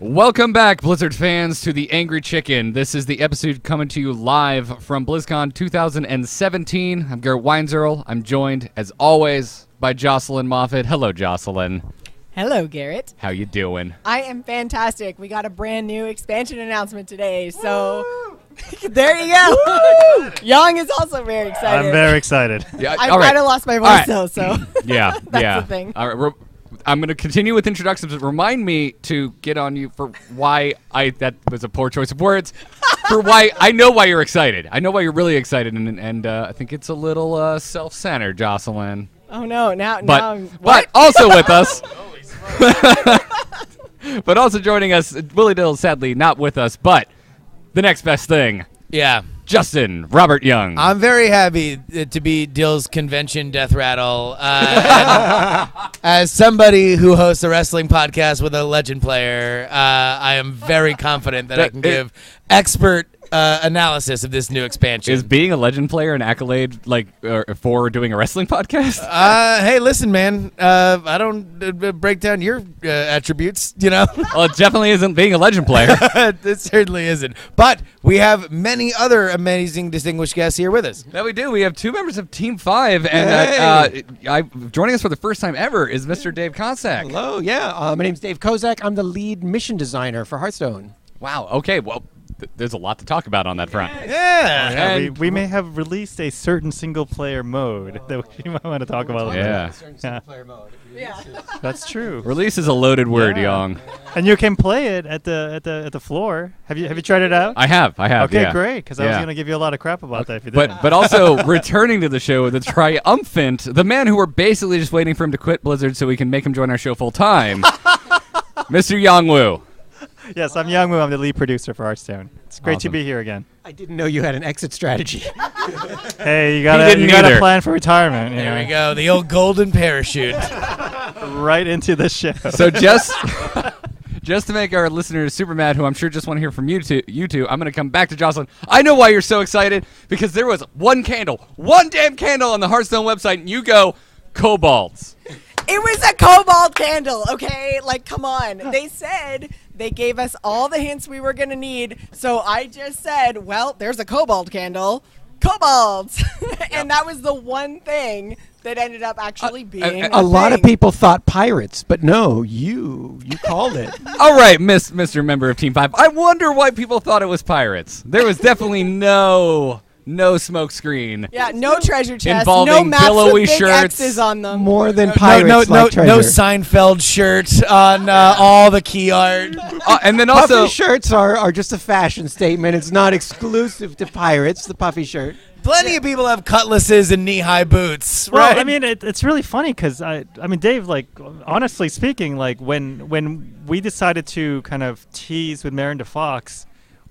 Welcome back, Blizzard fans, to The Angry Chicken. This is the episode coming to you live from BlizzCon 2017. I'm Garrett Weinzierl. I'm joined, as always, by Jocelyn Moffat. Hello, Jocelyn. Hello, Garrett. How you doing? I am fantastic. We got a brand new expansion announcement today, so there you go. Yong is also very excited. I'm very excited. Yeah, I all right. kind of lost my voice, though, so Yeah, that's the thing. All right, I'm going to continue with introductions. Remind me to get on you for why that was a poor choice of words. For why I know why you're excited. I know why you're really excited, and I think it's a little self-centered, Jocelyn. Oh no! Now, but also with us. But also joining us, Willie Dill, sadly not with us, but the next best thing. Yeah. Justin Robert Young. I'm very happy to be Dill's convention death rattle. As somebody who hosts a wrestling podcast with a legend player, I am very confident that I can give expert analysis of this new expansion. Is being a legend player an accolade for doing a wrestling podcast? Hey, listen, man. I don't break down your attributes, you know? Well, it definitely isn't being a legend player. It certainly isn't. But we have many other amazing, distinguished guests here with us. That we do. We have two members of Team 5, and joining us for the first time ever is Mr. Dave Kosak. Hello, yeah. My name's Dave Kosak. I'm the lead mission designer for Hearthstone. Wow. Okay. Well, there's a lot to talk about on that front. Yeah. We may have released a certain single-player mode that you might want to talk about. Yeah. Yeah. That's true. Release is a loaded word, Young. And you can play it at the floor. Have you tried it out? I have. Okay, yeah. great. Because I was going to give you a lot of crap about that if you But didn't. also returning to the show, the triumphant, the man who we're basically just waiting for him to quit Blizzard so we can make him join our show full time, Mr. Yong Woo. Yes, I'm Yong Woo. I'm the lead producer for Hearthstone. It's great to be here again. I didn't know you had an exit strategy. Hey, you gotta plan for retirement. There we go. The old golden parachute. Right into the show. So just to make our listeners super mad, who I'm sure just want to hear from you two, I'm going to come back to Jocelyn. I know why you're so excited, because there was one damn candle on the Hearthstone website, and you go, Kobolds. It was a kobold candle, okay? Like, come on. They said they gave us all the hints we were going to need, so I just said, well, there's a kobold candle. Kobolds! And that was the one thing that ended up actually being A lot of people thought pirates, but no, you called it. All right, Mr. Member of Team 5. I wonder why people thought it was pirates. There was definitely no smoke screen. Yeah, no treasure chest, involving no maps billowy with big shirts. X's on them. More than pirates, no treasure. Seinfeld shirt on all the key art. And then also, Puffy shirts are just a fashion statement. It's not exclusive to pirates, the puffy shirt. Plenty of people have cutlasses and knee-high boots, Well, right? I mean, it's really funny because I mean, Dave, like, honestly speaking, like when we decided to kind of tease with Marin the Fox,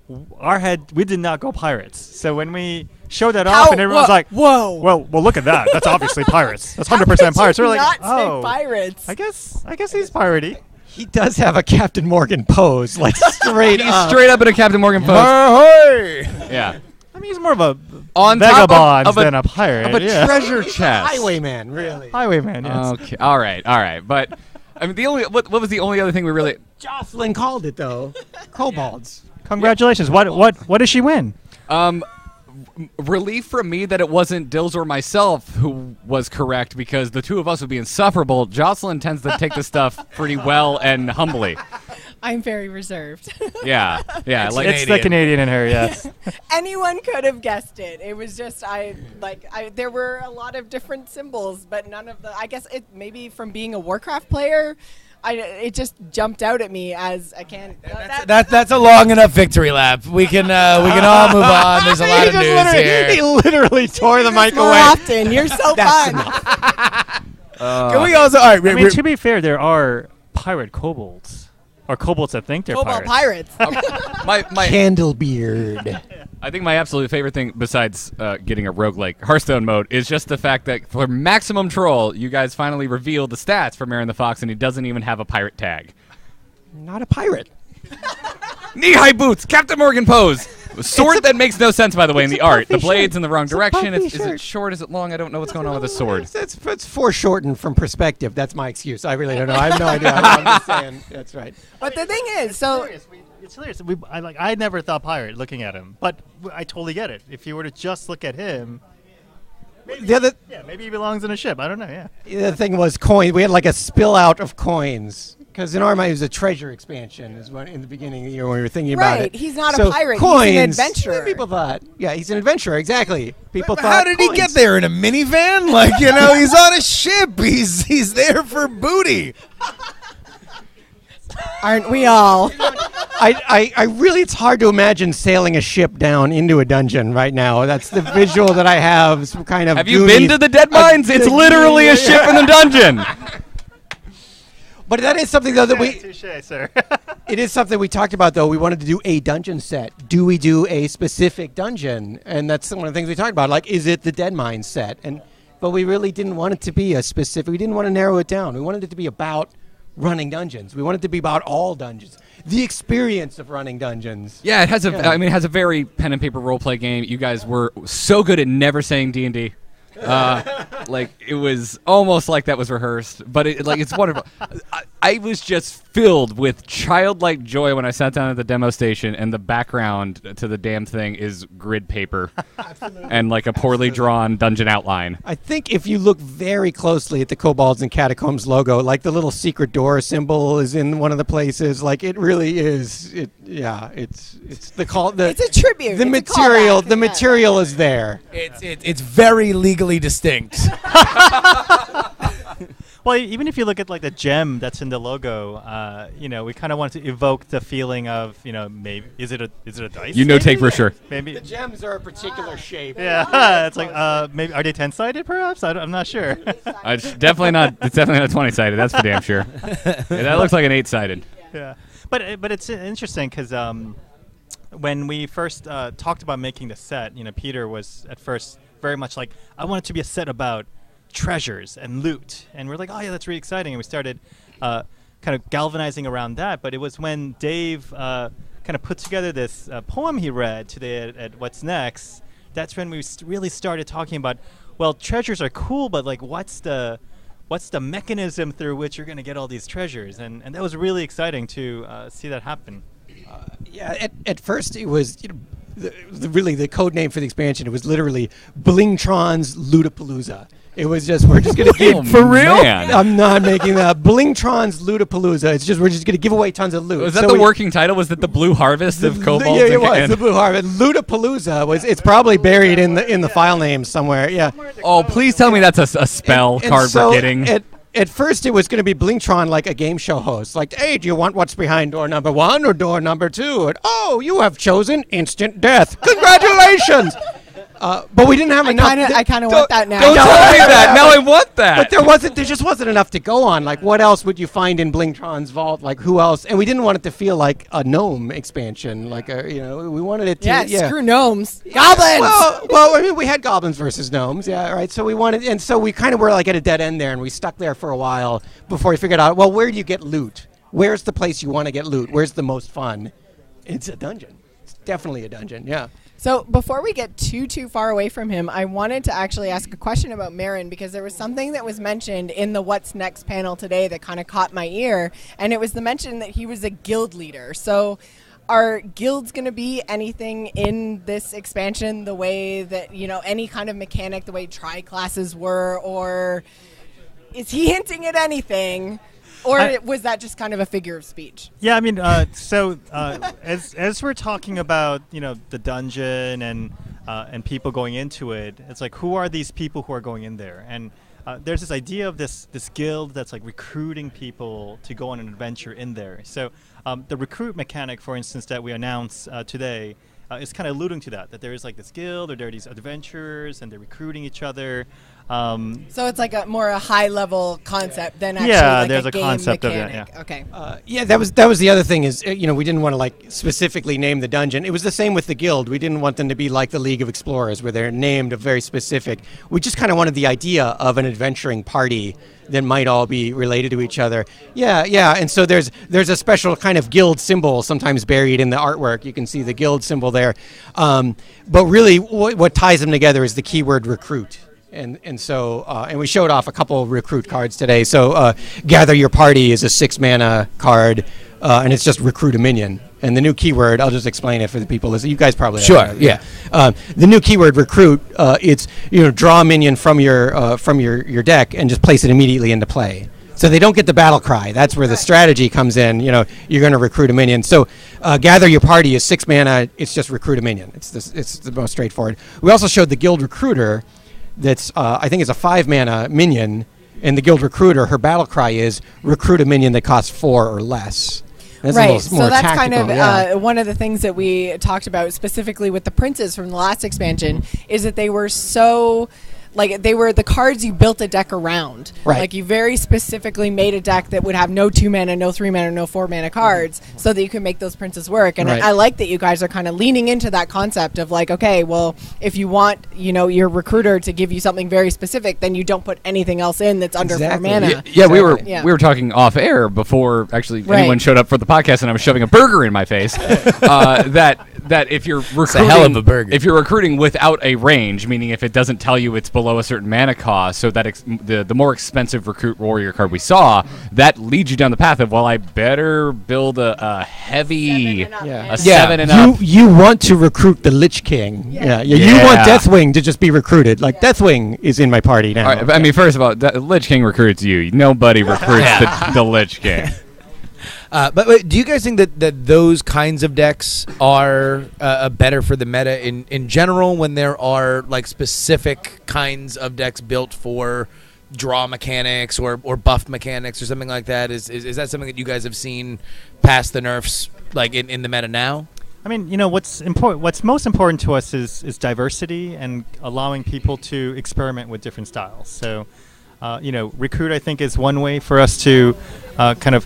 we did not go pirates. So when we showed that off, and everyone's like, "Whoa, well, look at that. That's obviously pirates. That's 100% pirates." We're like, not "Oh, say pirates." I guess he's piratey." He does have a Captain Morgan pose, like straight he's up. straight up in a Captain Morgan pose. Ahoy! Yeah. I mean, he's more of a On top vagabond of a than a pirate. Of a yeah. treasure chest. Highwayman, really. Highwayman, yes. Okay. All right. But I mean, what was the only other thing we really? Jocelyn called it, though. Kobolds. Congratulations. What did she win? Relief from me that it wasn't Dills or myself who was correct, because the two of us would be insufferable. Jocelyn tends to take this stuff pretty well and humbly. I'm very reserved. Yeah. Like It's the Canadian in her, yes. Anyone could have guessed it. It was just there were a lot of different symbols, but none of the. I guess it maybe from being a Warcraft player, it just jumped out at me as I can't. That's a long enough victory lap. We can all move on. There's a lot of news here. He literally tore the mic more away. often. You're so fun. Can we also? All right. I mean, to be fair, there are pirate kobolds. Or kobolds that think they're Cobalt pirates. pirates. my Candlebeard. I think my absolute favorite thing, besides getting a roguelike Hearthstone mode, is just the fact that for maximum troll, you guys finally revealed the stats for Marin the Fox, and he doesn't even have a pirate tag. Not a pirate. Knee-high boots, Captain Morgan pose. Sword that makes no sense, by the way, in the art. The puffy blade's shirt. in the wrong It's a direction. puffy Is it shirt. short? Is it long? I don't know what's going on with the sword. It's foreshortened from perspective. That's my excuse. I really don't know. I have no idea. I'm just saying. That's right. But the thing is, so It's hilarious. I never thought pirate looking at him, but I totally get it. If you were to just look at him, maybe he belongs in a ship. I don't know. Yeah. The other thing was coin. We had like a spill out of coins. Because in our mind, it was a treasure expansion, is what in the beginning, when we were thinking about it. right, he's not So a pirate. coins, He's an adventurer. People thought, yeah, he's an adventurer, exactly. People But thought, how did he coins. get there in a minivan? Like, he's on a ship. He's there for booty. Aren't we all? I really, it's hard to imagine sailing a ship down into a dungeon right now. That's the visual that I have. Some kind of. Have you been to the Dead Mines? It's literally a ship in the dungeon. But that is something though that we. Touché, sir. It is something we talked about though. We wanted to do a dungeon set. Do we do a specific dungeon? And that's one of the things we talked about. Like, is it the Dead Mines set? But we really didn't want it to be a specific. We didn't want to narrow it down. We wanted it to be about running dungeons. We wanted it to be about all dungeons. The experience of running dungeons. Yeah, it has a. I mean, it has a very pen and paper role play game. You guys were so good at never saying D&D. Like, it was almost like that was rehearsed, but it's wonderful. I was just filled with childlike joy when I sat down at the demo station, and the background to the damn thing is grid paper and like a poorly drawn dungeon outline. I think if you look very closely at the Kobolds and Catacombs logo, like the little secret door symbol is in one of the places. Like, it really is. It's the call. It's a tribute. The It's a material. callback. The material is there. It's very legally distinct. Well, even if you look at like the gem that's in the logo, we kind of want to evoke the feeling of, maybe is it a dice? Take for sure. Maybe. The gems are a particular shape. Yeah, it's like maybe are they 10-sided perhaps? I'm not sure. It's definitely not. It's definitely not 20-sided. That's for damn sure. Yeah, that looks like an 8-sided. Yeah, but it's interesting because when we first talked about making the set, Peter was at first very much like, I want it to be a set about treasures and loot, and we're like, oh yeah, that's really exciting, and we started kind of galvanizing around that. But it was when Dave kind of put together this poem he read today at What's Next, that's when we really started talking about, well, treasures are cool, but like what's the mechanism through which you're going to get all these treasures, and that was really exciting to see that happen. Yeah, at first it was really the code name for the expansion. It was literally Blingtron's Lootapalooza. It was just, we're just going to give... For real? Man. I'm not making that. Blingtron's Lootapalooza. It's just, we're just going to give away tons of loot. Was that the working title? Was it the Blue Harvest of Kobolds? Yeah, it was. The Blue Harvest. Lootapalooza it's probably buried in the file name somewhere. Yeah. Oh, please tell me that's a spell card so we're getting. At first, it was going to be Blingtron, like a game show host. Like, hey, do you want what's behind door number 1 or door number 2? And, oh, you have chosen instant death. Congratulations. But we didn't have enough. I kind of want that now. Don't tell me that. Now I want that. But there just wasn't enough to go on. Like, what else would you find in Blingtron's vault? Like, who else? And we didn't want it to feel like a gnome expansion. Like, we wanted it to. Yeah, screw gnomes. Goblins! Well, I mean, we had goblins versus gnomes. Yeah, right. So we wanted, and so we kind of were like at a dead end there, and we stuck there for a while before we figured out, well, where do you get loot? Where's the place you want to get loot? Where's the most fun? It's a dungeon. It's definitely a dungeon. Yeah. So before we get too far away from him, I wanted to actually ask a question about Marin, because there was something that was mentioned in the What's Next panel today that kind of caught my ear, and it was the mention that he was a guild leader. So are guilds going to be anything in this expansion the way that, any kind of mechanic, the way tri-classes were, or is he hinting at anything? Or was that just kind of a figure of speech? Yeah, I mean, as we're talking about, the dungeon and people going into it, it's like, who are these people who are going in there? And there's this idea of this guild that's like recruiting people to go on an adventure in there. So the recruit mechanic, for instance, that we announced today is kind of alluding to that there is like this guild, or there are these adventurers, and they're recruiting each other. So it's like a high level concept than actually Yeah, like there's a a game concept of it, mechanic. yeah. Okay. Yeah, that was the other thing is, we didn't want to like specifically name the dungeon. It was the same with the guild. We didn't want them to be like the League of Explorers where they're named a very specific. We just kind of wanted the idea of an adventuring party that might all be related to each other. Yeah. And so there's a special kind of guild symbol sometimes buried in the artwork. You can see the guild symbol there. But really what ties them together is the keyword recruit. And so we showed off a couple recruit cards today. So Gather Your Party is a 6-mana card, and it's just recruit a minion. And the new keyword, I'll just explain it for the people. You guys probably Sure, have it. The new keyword recruit, it's draw a minion from your deck and just place it immediately into play. So they don't get the battle cry. That's where the strategy comes in. You're going to recruit a minion. So Gather Your Party is 6 mana. It's just recruit a minion. It's the most straightforward. We also showed the Guild Recruiter. That's I think is a 5-mana minion, and the Guild Recruiter, her battle cry is recruit a minion that costs 4 or less. That's Right, so that's kind of yeah. one of the things that we talked about specifically with the princes from the last expansion is that they were so, like, they were the cards you built a deck around. Right. Like, you very specifically made a deck that would have no 2-mana, no 3-mana, no 4-mana cards so that you could make those princes work. And Right. I like that you guys are kind of leaning into that concept of, like, okay, well, if you want, your recruiter to give you something very specific, then you don't put anything else in that's under Exactly. 4 mana. Yeah, we were Yeah. we were talking off air before actually Right. anyone showed up for the podcast, and I was shoving a burger in my face. That if you're recruiting, a hell of a burger. If you're recruiting without a range, meaning if it doesn't tell you it's below a certain mana cost, so that the more expensive recruit warrior card we saw, that leads you down the path of, well, I better build a heavy 7 and up, Yeah. man. a 7 and up. You want to recruit the Lich King. Yeah. You Yeah. want Deathwing to just be recruited. Like Deathwing is in my party now. All right, I mean, first of all, the Lich King recruits you. Nobody recruits the Lich King. But wait, do you guys think that those kinds of decks are better for the meta in general when there are like specific kinds of decks built for draw mechanics or buff mechanics or something like that? Is that something that you guys have seen past the nerfs like in the meta now? I mean, what's important. What's most important to us is diversity and allowing people to experiment with different styles. So, recruit, I think, is one way for us to kind of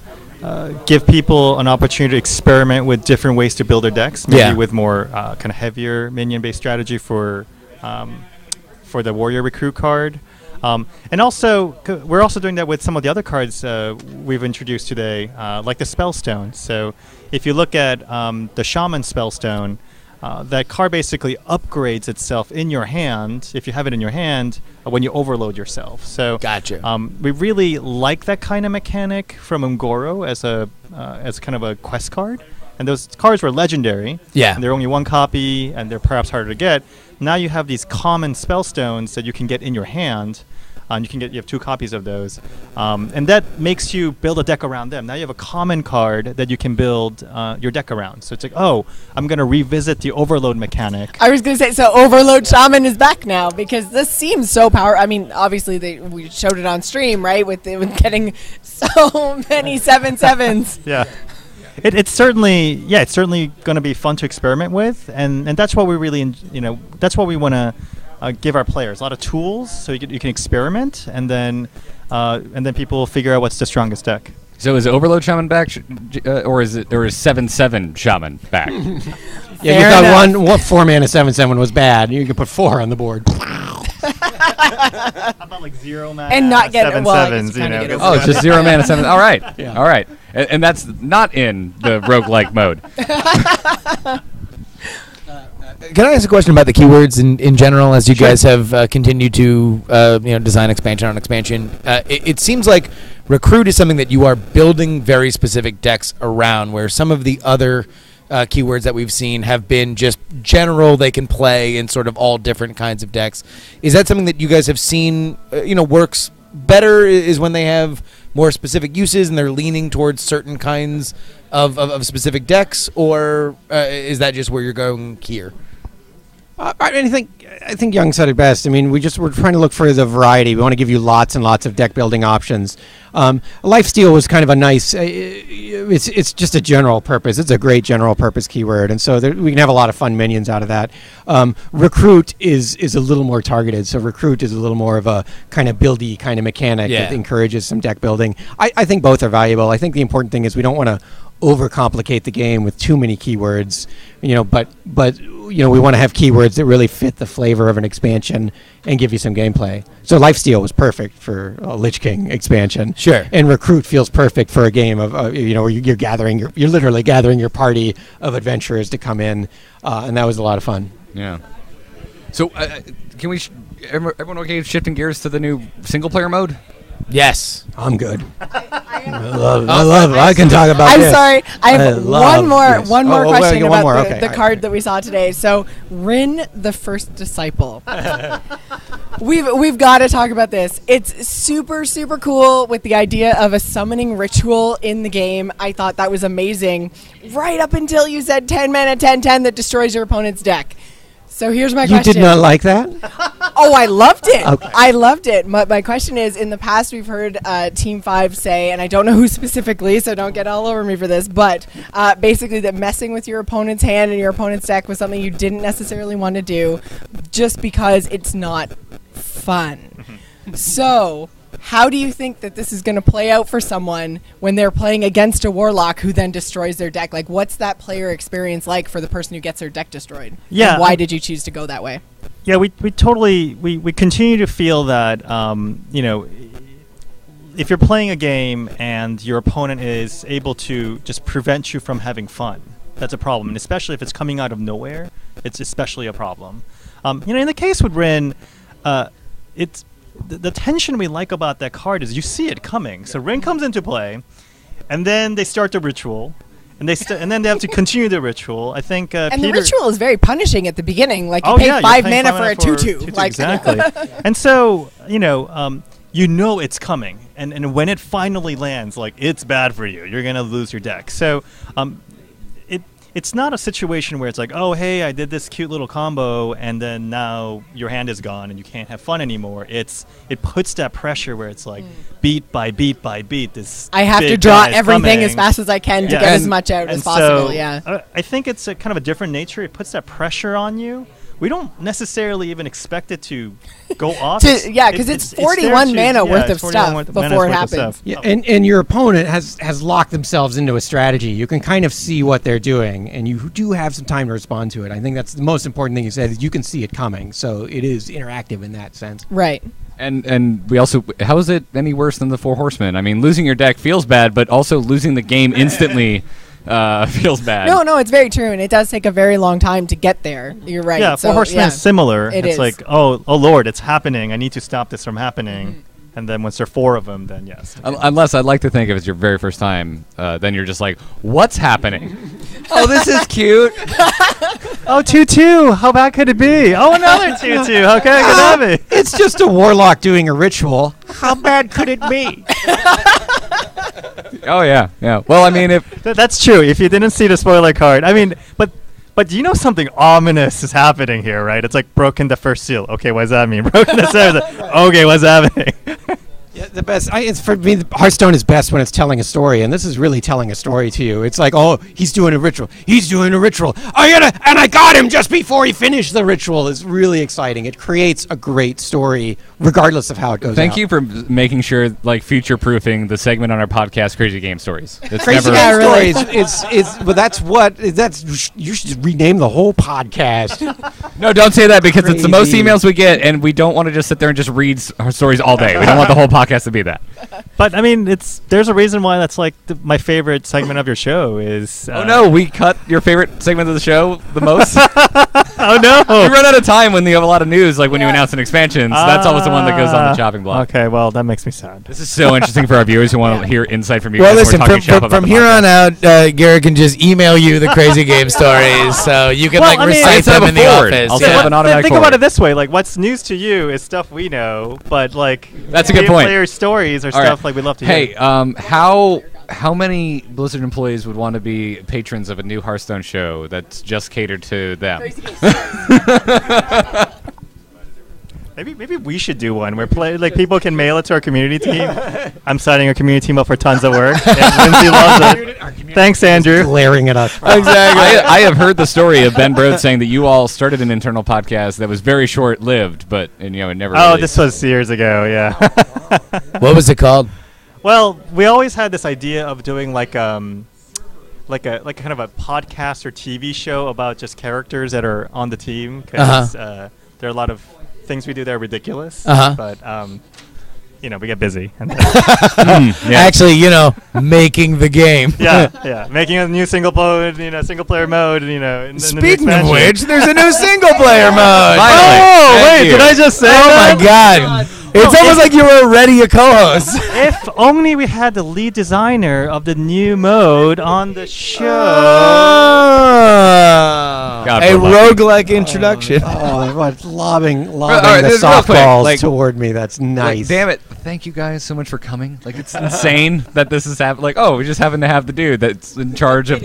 give people an opportunity to experiment with different ways to build their decks. Maybe with more kind of heavier minion-based strategy for the warrior recruit card. And also, we're also doing that with some of the other cards we've introduced today, like the Spellstone. So if you look at the Shaman Spellstone, that card basically upgrades itself in your hand, if you have it in your hand, when you overload yourself. So Gotcha. We really like that kind of mechanic from Ungoro as kind of a quest card. And those cards were legendary. Yeah. And they're only one copy, and they're perhaps harder to get. Now you have these common spellstones that you can get in your hand. And you have 2 copies of those. And that makes you build a deck around them. Now you have a common card that you can build your deck around. So it's like, I'm going to revisit the overload mechanic. I was going to say, so Overload Shaman is back now because this seems so powerful. I mean, obviously we showed it on stream, right? With getting so many 7/7s. Yeah. It's certainly going to be fun to experiment with, and that's what we really that's what we want to give our players, a lot of tools so you can experiment, and then people will figure out what's the strongest deck. So is Overload Shaman back, or is 7/7 Shaman back? Yeah, you Fair thought enough. one 4-mana 7/7 was bad. You could put 4 on the board. How about like 0 mana And not get- well, I guess 7/7s, you kinda get Oh, it's just 0 mana 7. All right, Yeah. all right, and that's not in the roguelike mode. Can I ask a question about the keywords in general as you guys have continued to design expansion on expansion? It seems like recruit is something that you are building very specific decks around, where some of the other keywords that we've seen have been just general. They can play in sort of all different kinds of decks. Is that something that you guys have seen works better, is when they have more specific uses and they're leaning towards certain kinds of specific decks, or is that just where you're going here? I think Young said it best. I mean, we're trying to look for the variety. We want to give you lots and lots of deck building options. Lifesteal was kind of a nice. It's just a general purpose. It's a great general purpose keyword, and so we can have a lot of fun minions out of that. Recruit is a little more targeted. So recruit is a little more of a kind of buildy kind of mechanic that encourages some deck building. I think both are valuable. I think the important thing is we don't want to overcomplicate the game with too many keywords, but we want to have keywords that really fit the flavor of an expansion and give you some gameplay. So Lifesteal was perfect for a Lich King expansion. Sure. And Recruit feels perfect for a game of where you're literally gathering your party of adventurers to come in, and that was a lot of fun. Yeah. So can we everyone okay shifting gears to the new single player mode? Yes. I'm good. I love it. I can talk about this. I'm sorry. I have one more question about Okay. the card that we saw today. So, Rin the First Disciple. We've got to talk about this. It's super, super cool with the idea of a summoning ritual in the game. I thought that was amazing. Right up until you said 10 mana, 10/10 that destroys your opponent's deck. So here's my question. You did not like that? Oh, I loved it. Okay. I loved it. My question is, in the past we've heard Team 5 say, and I don't know who specifically, so don't get all over me for this, but basically that messing with your opponent's hand and your opponent's deck was something you didn't necessarily want to do just because it's not fun. So how do you think that this is going to play out for someone when they're playing against a warlock who then destroys their deck? Like, what's that player experience like for the person who gets their deck destroyed? Yeah. And why did you choose to go that way? Yeah, we totally we continue to feel that if you're playing a game and your opponent is able to just prevent you from having fun, that's a problem, and especially if it's coming out of nowhere, it's especially a problem. In the case with Rin, it's the tension we like about that card is you see it coming. So Rin comes into play, and then they start the ritual, and then they have to continue the ritual. I think and Peter, the ritual is very punishing at the beginning. Like you pay 5 mana for a 2/2. Like exactly. And so it's coming, and when it finally lands, like it's bad for you. You're gonna lose your deck. So it's not a situation where it's like, oh, hey, I did this cute little combo, and then now your hand is gone and you can't have fun anymore. It puts that pressure where it's like beat by beat by beat. This I have to draw everything as fast as I can to get as much out as possible. So, I think it's a kind of a different nature. It puts that pressure on you. We don't necessarily even expect it to go off. Because it's 41 mana worth of stuff before it happens. Yeah, and your opponent has locked themselves into a strategy. You can kind of see what they're doing, and you do have some time to respond to it. I think that's the most important thing you said, is you can see it coming. So it is interactive in that sense. Right. And we also, how is it any worse than the Four Horsemen? I mean, losing your deck feels bad, but also losing the game instantly feels bad. No, it's very true, and it does take a very long time to get there. You're right. Yeah, Four Horsemen is similar. It's like, oh Lord, it's happening. I need to stop this from happening. Mm-hmm. And then once there are 4 of them, then yes. Unless I'd like to think if it's your very first time, then you're just like, what's happening? Oh, this is cute. Oh, 2/2. How bad could it be? Oh, another 2/2. Okay, good have it. It's just a warlock doing a ritual. How bad could it be? Oh, yeah. Well, I mean, if that's true. If you didn't see the spoiler card, I mean, but you know something ominous is happening here, right? It's like broken the first seal. Okay, what does that mean? Broken the seventh. Okay, what's happening? Yeah, the best. It's for me. Hearthstone is best when it's telling a story, and this is really telling a story to you. It's like, oh, he's doing a ritual. He's doing a ritual. I got him just before he finished the ritual. It's really exciting. It creates a great story, regardless of how it goes. Thank you for making sure, like, future-proofing the segment on our podcast, Crazy Game Stories. It's Crazy Game Stories. You should rename the whole podcast. No, don't say that, because it's the most emails we get, and we don't want to just sit there and just read our stories all day. We don't want the whole podcast to be that. But I mean, there's a reason why that's like my favorite segment of your show is. Oh no, we cut your favorite segment of the show the most. Oh no, we run out of time when you have a lot of news, like when you announce an expansion. So that's always the one that goes on the chopping block. Okay, well that makes me sad. This is so interesting for our viewers who want to hear insight from you. Well, listen, from here on out, Garrett can just email you the Crazy Game Stories, so you can recite them in the office. Think about it this way: like, what's news to you is stuff we know, but like that's a good point. Player stories or stuff like we love to hear. Hey, how how many Blizzard employees would want to be patrons of a new Hearthstone show that's just catered to them? Maybe we should do one where people can mail it to our community team. I'm signing our community team up for tons of work. And Lindsay loves it. Thanks, Andrew. Glaring at us. Exactly. I have heard the story of Ben Brode saying that you all started an internal podcast that was very short-lived, but it never. Oh, really this was years ago. Yeah. What was it called? Well, we always had this idea of doing like a kind of a podcast or TV show about just characters that are on the team, because there are a lot of things we do that are ridiculous. But we get busy. Actually, making the game. yeah, making a new single player mode. Speaking of which, there's a new single player mode. Finally. Did I just say? Oh my God. It's almost like you were already a co-host. If only we had the lead designer of the new mode on the show. God, A we're lucky. roguelike introduction. Lobbing right, the this is real quick, softballs toward me. That's nice. Like, damn it! Thank you guys so much for coming. Like, it's insane that this is happening. Like, we just happen to have the dude that's in charge of.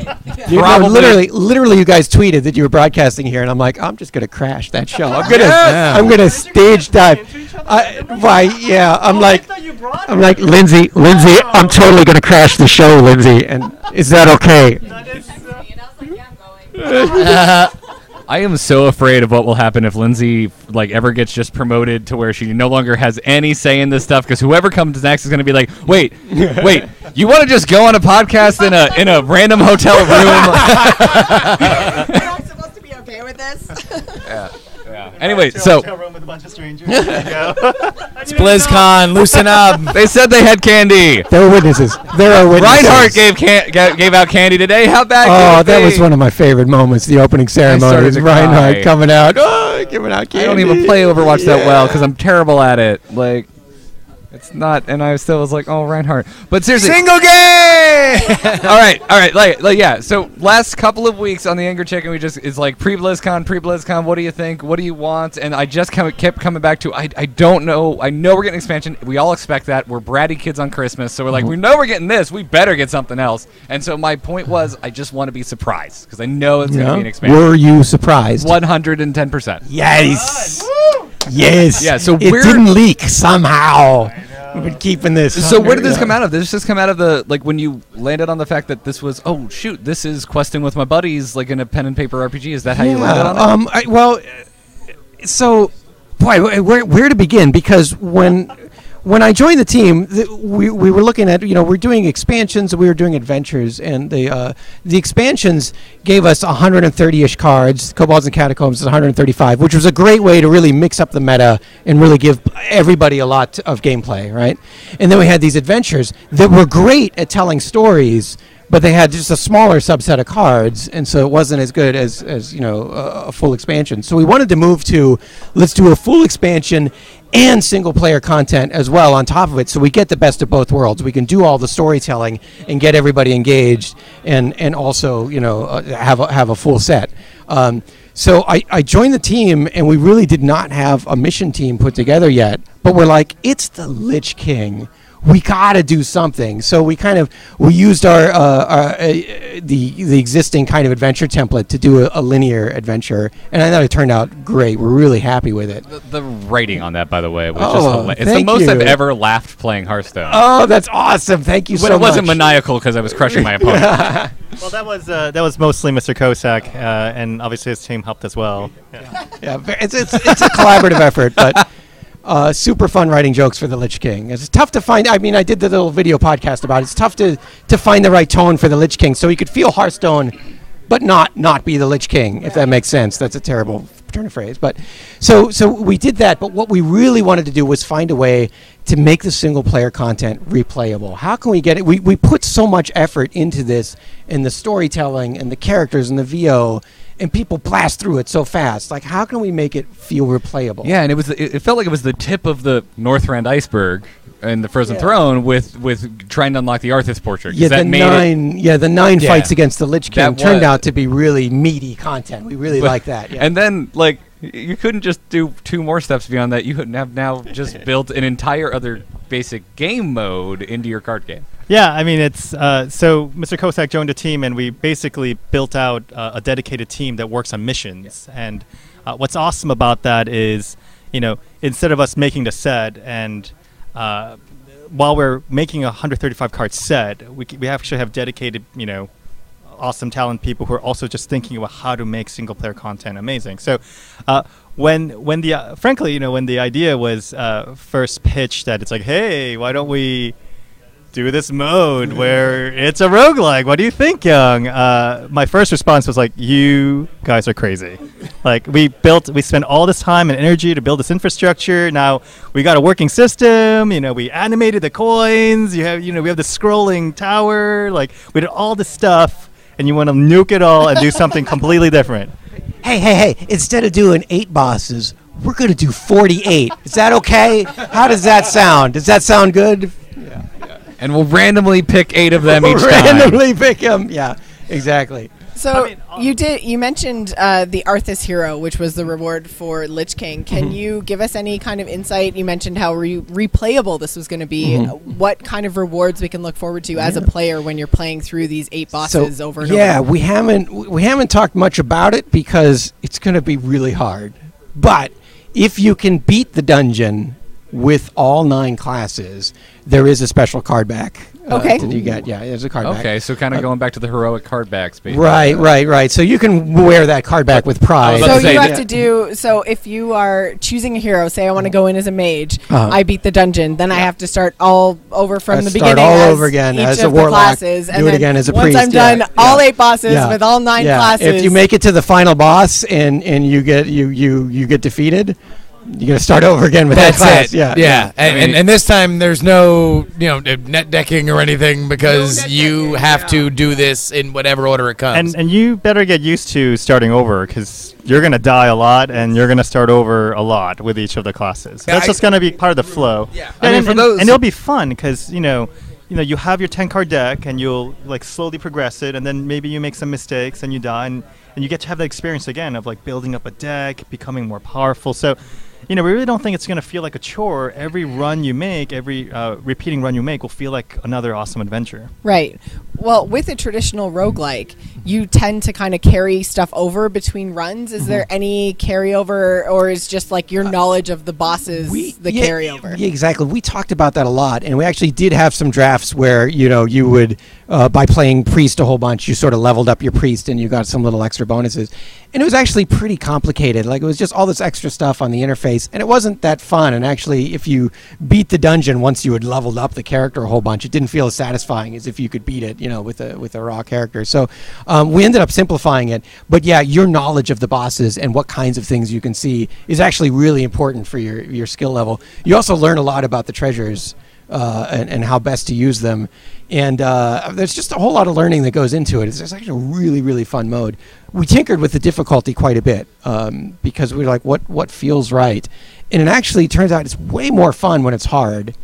Literally, you guys tweeted that you were broadcasting here, and I'm like, I'm just gonna crash that show. I'm gonna stage dive. I'm like, Lindsay, I'm totally gonna crash the show, Lindsay. And is that okay? I am so afraid of what will happen if Lindsay ever gets just promoted to where she no longer has any say in this stuff, because whoever comes next is going to be like, wait, you want to just go on a podcast in a random hotel room? We're not supposed to be okay with this. Yeah. Anyway, so hotel room with a bunch of strangers. It's BlizzCon. Loosen up. they said they had candy. There are witnesses. Reinhardt gave out candy today. How bad? Oh, that was one of my favorite moments. The opening ceremony is Reinhardt coming out, giving out candy. I don't even play Overwatch that well because I'm terrible at it. It's not, and I still was like, Reinhardt. But seriously, Single game. all right. Yeah. So last couple of weeks on the Angry Chicken, it's like pre-BlizzCon. What do you think? What do you want? And I just kept coming back to, I don't know. I know we're getting expansion. We all expect that. We're bratty kids on Christmas, so we're like, we know we're getting this. We better get something else. And so my point was, I just want to be surprised because I know it's going to be an expansion. Were you surprised? 110%. Yes. Yes. Yeah. So it didn't leak somehow. We've been keeping this. So where did this come out of? Did this just come out of the when you landed on the fact that this was this is questing with my buddies in a pen and paper RPG? Is that how you landed on it? So where to begin? Because when I joined the team, we were looking at we're doing expansions and we were doing adventures, and the expansions gave us 130-ish cards. Kobolds and Catacombs is 135, which was a great way to really mix up the meta and really give everybody a lot of gameplay, right? And then we had these adventures that were great at telling stories, but they had just a smaller subset of cards, and so it wasn't as good as a full expansion. So we wanted to move to, let's do a full expansion and single player content as well on top of it, so we get the best of both worlds. We can do all the storytelling and get everybody engaged, and also have a full set. So I joined the team, and we really did not have a mission team put together yet, but we're like, it's the Lich King. We gotta do something. So we used our the existing kind of adventure template to do a linear adventure, and I thought it turned out great. We're really happy with it. The writing on that, by the way, was just hilarious. It's the most I've ever laughed playing Hearthstone. Oh, that's awesome! Thank you so much. But it wasn't maniacal because I was crushing my opponent. Well, that was mostly Mr. Kosak, and obviously his team helped as well. Yeah, it's a collaborative effort, but. Super fun writing jokes for the Lich King. It's tough to find. I mean, I did the little video podcast about it. It's tough to find the right tone for the Lich King, so you could feel Hearthstone, but not be the Lich King, if that makes sense. That's a terrible turn of phrase. But so we did that. But what we really wanted to do was find a way to make the single player content replayable. How can we get it? We put so much effort into this, in the storytelling and the characters and the VO. And people blast through it so fast. Like, how can we make it feel replayable? Yeah, and it felt like it was the tip of the Northrend iceberg in the Frozen Throne with trying to unlock the Arthas portrait. Yeah, the nine fights against the Lich King turned out to be really meaty content. We really like that. Yeah. And then, you couldn't just do two more steps beyond that. You have now just built an entire other basic game mode into your card game. Yeah, I mean, it's so Mr. Kosak joined the team, and we basically built out a dedicated team that works on missions. And what's awesome about that is, instead of us making the set, and while we're making a 135 card set, we actually have dedicated, awesome talent people who are also just thinking about how to make single player content amazing. So when the idea was first pitched, that it's like, hey, why don't we do this mode where it's a roguelike? What do you think, Young? My first response was like, you guys are crazy. Like, we spent all this time and energy to build this infrastructure. Now we got a working system. We animated the coins. We have the scrolling tower. Like, we did all this stuff, and you want to nuke it all and do something completely different. Hey! Instead of doing 8 bosses, we're gonna do 48. Is that okay? How does that sound? Does that sound good? And we'll randomly pick 8 of them each time. Randomly pick them. Yeah, exactly. So you mentioned the Arthas hero, which was the reward for Lich King. Can you give us any kind of insight? You mentioned how replayable this was going to be. What kind of rewards we can look forward to as a player when you're playing through these 8 bosses over and over? Yeah, we haven't talked much about it because it's going to be really hard. But if you can beat the dungeon with all 9 classes, there is a special card back. Okay. That you get. Yeah, there's a card back. Okay, so kind of going back to the heroic card backs. Basically. Right. So you can wear that card back with pride. So you have to do, so if you are choosing a hero, say I want to go in as a mage, I beat the dungeon, then I have to start all over from the beginning. Start all over again as a warlock. Classes, do it again as a priest. Once I'm done, all 8 bosses with all 9 classes. If you make it to the final boss and you get defeated, you're gonna start over again with that class. Yeah. And this time there's no net decking or anything, because you have to do this in whatever order it comes. And you better get used to starting over, because you're gonna die a lot and you're gonna start over a lot with each of the classes. That's just gonna be part of the flow. Yeah. And it'll be fun, because you have your 10-card deck and you'll slowly progress it, and then maybe you make some mistakes and you die, and you get to have the experience again of building up a deck, becoming more powerful. So we really don't think it's going to feel like a chore. Every run you make, every repeating run you make will feel like another awesome adventure. Right. Well, with a traditional roguelike, you tend to kind of carry stuff over between runs. Is there any carryover, or is just your knowledge of the bosses carryover? Yeah, exactly. We talked about that a lot, and we actually did have some drafts where, you would, by playing priest a whole bunch, you sort of leveled up your priest and you got some little extra bonuses. And it was actually pretty complicated. It was just all this extra stuff on the interface, and it wasn't that fun. And actually, if you beat the dungeon once you had leveled up the character a whole bunch, it didn't feel as satisfying as if you could beat it, with a raw character. So we ended up simplifying it. But yeah, your knowledge of the bosses and what kinds of things you can see is actually really important for your skill level. You also learn a lot about the treasures and how best to use them. And there's just a whole lot of learning that goes into it. It's actually a really, really fun mode. We tinkered with the difficulty quite a bit because we were like, what feels right? And it actually turns out it's way more fun when it's hard,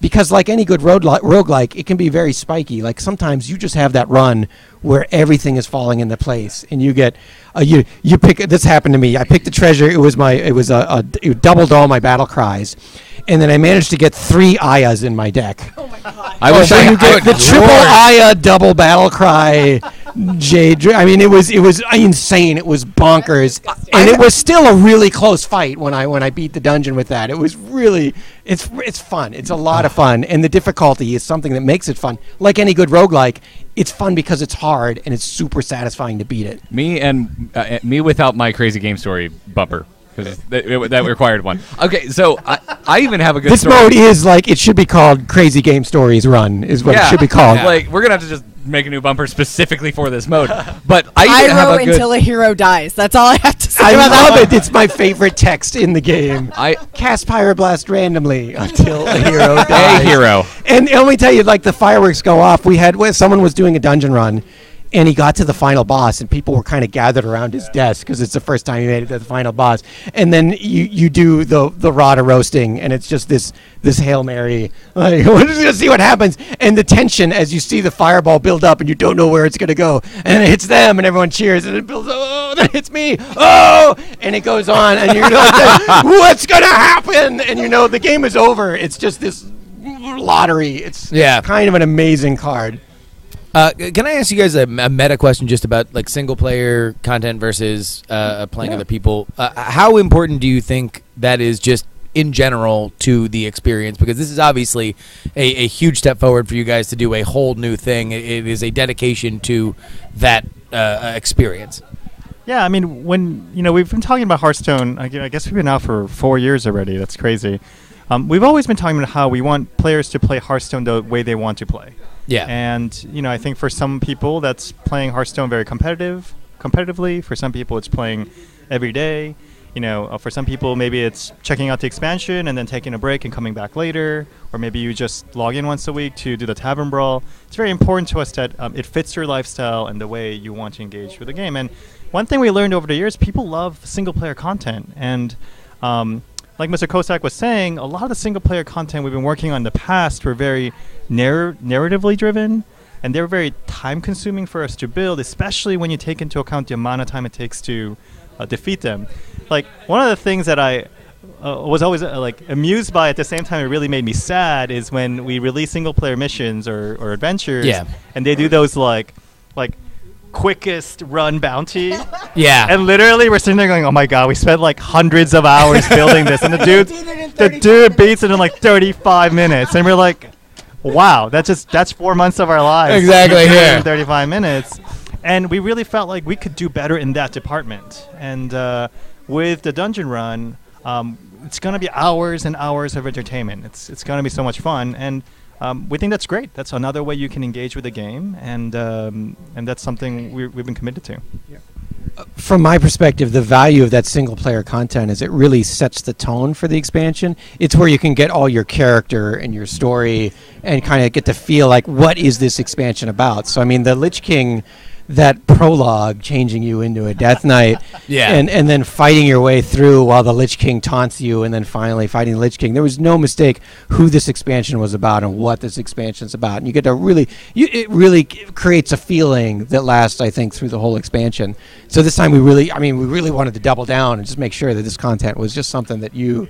because like any good roguelike, it can be very spiky. Sometimes you just have that run where everything is falling into place, and you get you pick. This happened to me. I picked a treasure. It doubled all my battle cries, and then I managed to get 3 Ayas in my deck. Oh my god! I wish I get the triple Aya double battle cry Jade. I mean, it was insane. It was bonkers, and it was still a really close fight when I beat the dungeon with that. It was really it's fun. It's a lot of fun, and the difficulty is something that makes it fun. Like any good roguelike, it's fun because it's hard and it's super satisfying to beat it. Me without my crazy game story bumper, because that required one. Okay, so I even have a good. This story. mode is it should be called Crazy Game Stories Run. Is what it should be called. We're gonna have to just make a new bumper specifically for this mode. But I even have a good until a hero dies. That's all I have to say. I about love that it. It's my favorite text in the game. I cast Pyroblast randomly until a hero dies. A hero. And let me tell you, the fireworks go off. Someone was doing a dungeon run, and he got to the final boss, and people were kind of gathered around his desk because it's the first time he made it to the final boss. And then you do the rod of roasting, and it's just this Hail Mary. We're just going to see what happens. And the tension as you see the fireball build up, and you don't know where it's going to go. And it hits them, and everyone cheers, and it builds up. Oh, then it hits me. Oh! And it goes on, and you're like, what's going to happen? And the game is over. It's just this lottery. It's Yeah. kind of an amazing card. Can I ask you guys a meta question just about like single player content versus playing other people? How important do you think that is just in general to the experience? Because this is obviously a huge step forward for you guys to do a whole new thing. It is a dedication to that experience. Yeah, I mean, when we've been talking about Hearthstone. I guess we've been out for 4 years already. That's crazy. We've always been talking about how we want players to play Hearthstone the way they want to play. Yeah. And I think for some people that's playing Hearthstone very competitively. For some people it's playing every day. For some people maybe it's checking out the expansion and then taking a break and coming back later, or maybe you just log in once a week to do the Tavern Brawl. It's very important to us that it fits your lifestyle and the way you want to engage with the game. And one thing we learned over the years, people love single-player content. And like Mr. Kosak was saying, a lot of the single-player content we've been working on in the past were very narratively driven, and they were very time-consuming for us to build, especially when you take into account the amount of time it takes to defeat them. Like, one of the things that I was always amused by at the same time it really made me sad is when we release single-player missions or adventures, and they do those like quickest run bounty. Yeah. And literally we're sitting there going, oh my god, we spent like hundreds of hours building this, and the dude beats it in like 35 minutes, and we're like, wow, that's 4 months of our lives. Exactly. Here. In 35 minutes. And we really felt like we could do better in that department. And with the dungeon run, it's going to be hours and hours of entertainment. It's going to be so much fun, and we think that's great. That's another way you can engage with the game, and that's something we've been committed to. Yeah. From my perspective, the value of that single-player content is it really sets the tone for the expansion. It's where you can get all your character and your story and kind of get to feel like, what is this expansion about? So, I mean, the Lich King, that prologue changing you into a Death Knight, and then fighting your way through while the Lich King taunts you, and then finally fighting the Lich King. There was no mistake who this expansion was about and what this expansion is about. And you get to it really creates a feeling that lasts, I think, through the whole expansion. So this time we really wanted to double down and just make sure that this content was just something that you're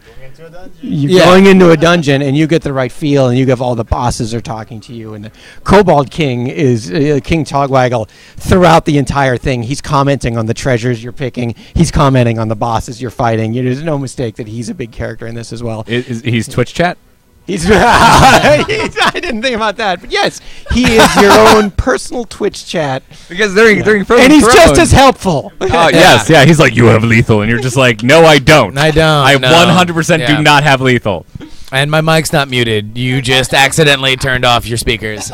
going into a dungeon and you get the right feel, and you have all the bosses are talking to you, and the Kobold King is King Togwaggle. Throughout the entire thing, he's commenting on the treasures you're picking. He's commenting on the bosses you're fighting. There's no mistake that he's a big character in this as well. He's Twitch chat? I didn't think about that, but yes, he is your own personal Twitch chat. Because during Frozen and he's Throne, just as helpful. Oh yes, yeah. He's like, you have lethal, and you're just like, no, I don't. I don't. I 100% do not have lethal. And my mic's not muted. You just accidentally turned off your speakers.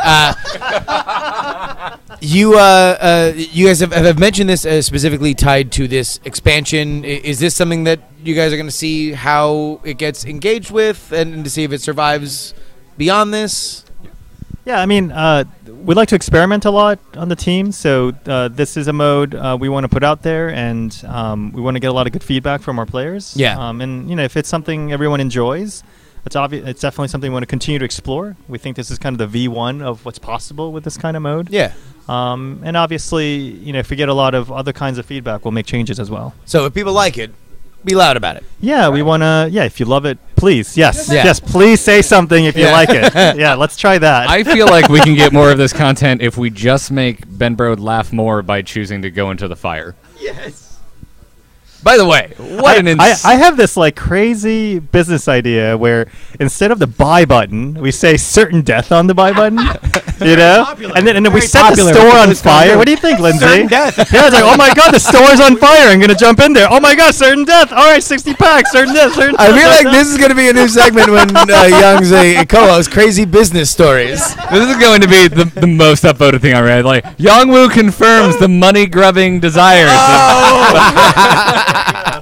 You guys have mentioned this specifically tied to this expansion. Is this something that you guys are going to see how it gets engaged with, and to see if it survives beyond this? Yeah, I mean, we like to experiment a lot on the team, so this is a mode we want to put out there, and we want to get a lot of good feedback from our players. Yeah. And if it's something everyone enjoys, it's definitely something we want to continue to explore. We think this is kind of the V1 of what's possible with this kind of mode. Yeah. And obviously, if we get a lot of other kinds of feedback, we'll make changes as well. So if people like it, be loud about it. Yeah, we want to, if you love it, please, yes, Yeah. yes, please say something if you like it. Yeah, let's try that. I feel like we can get more of this content if we just make Ben Brode laugh more by choosing to go into the fire. Yes. By the way, I have this crazy business idea where instead of the buy button, we say certain death on the buy button. And then we set the store on fire. What do you think, Lindsay? Certain death. Yeah, it's like, oh my god, the store's on fire. I'm gonna jump in there. Oh my god, certain death. All right, 60 packs, certain death, certain death. I feel like this is going to be a new segment when Young's a co-host, Crazy Business Stories. This is going to be the most upvoted thing I read. Like, Yong Woo confirms the money-grubbing desires.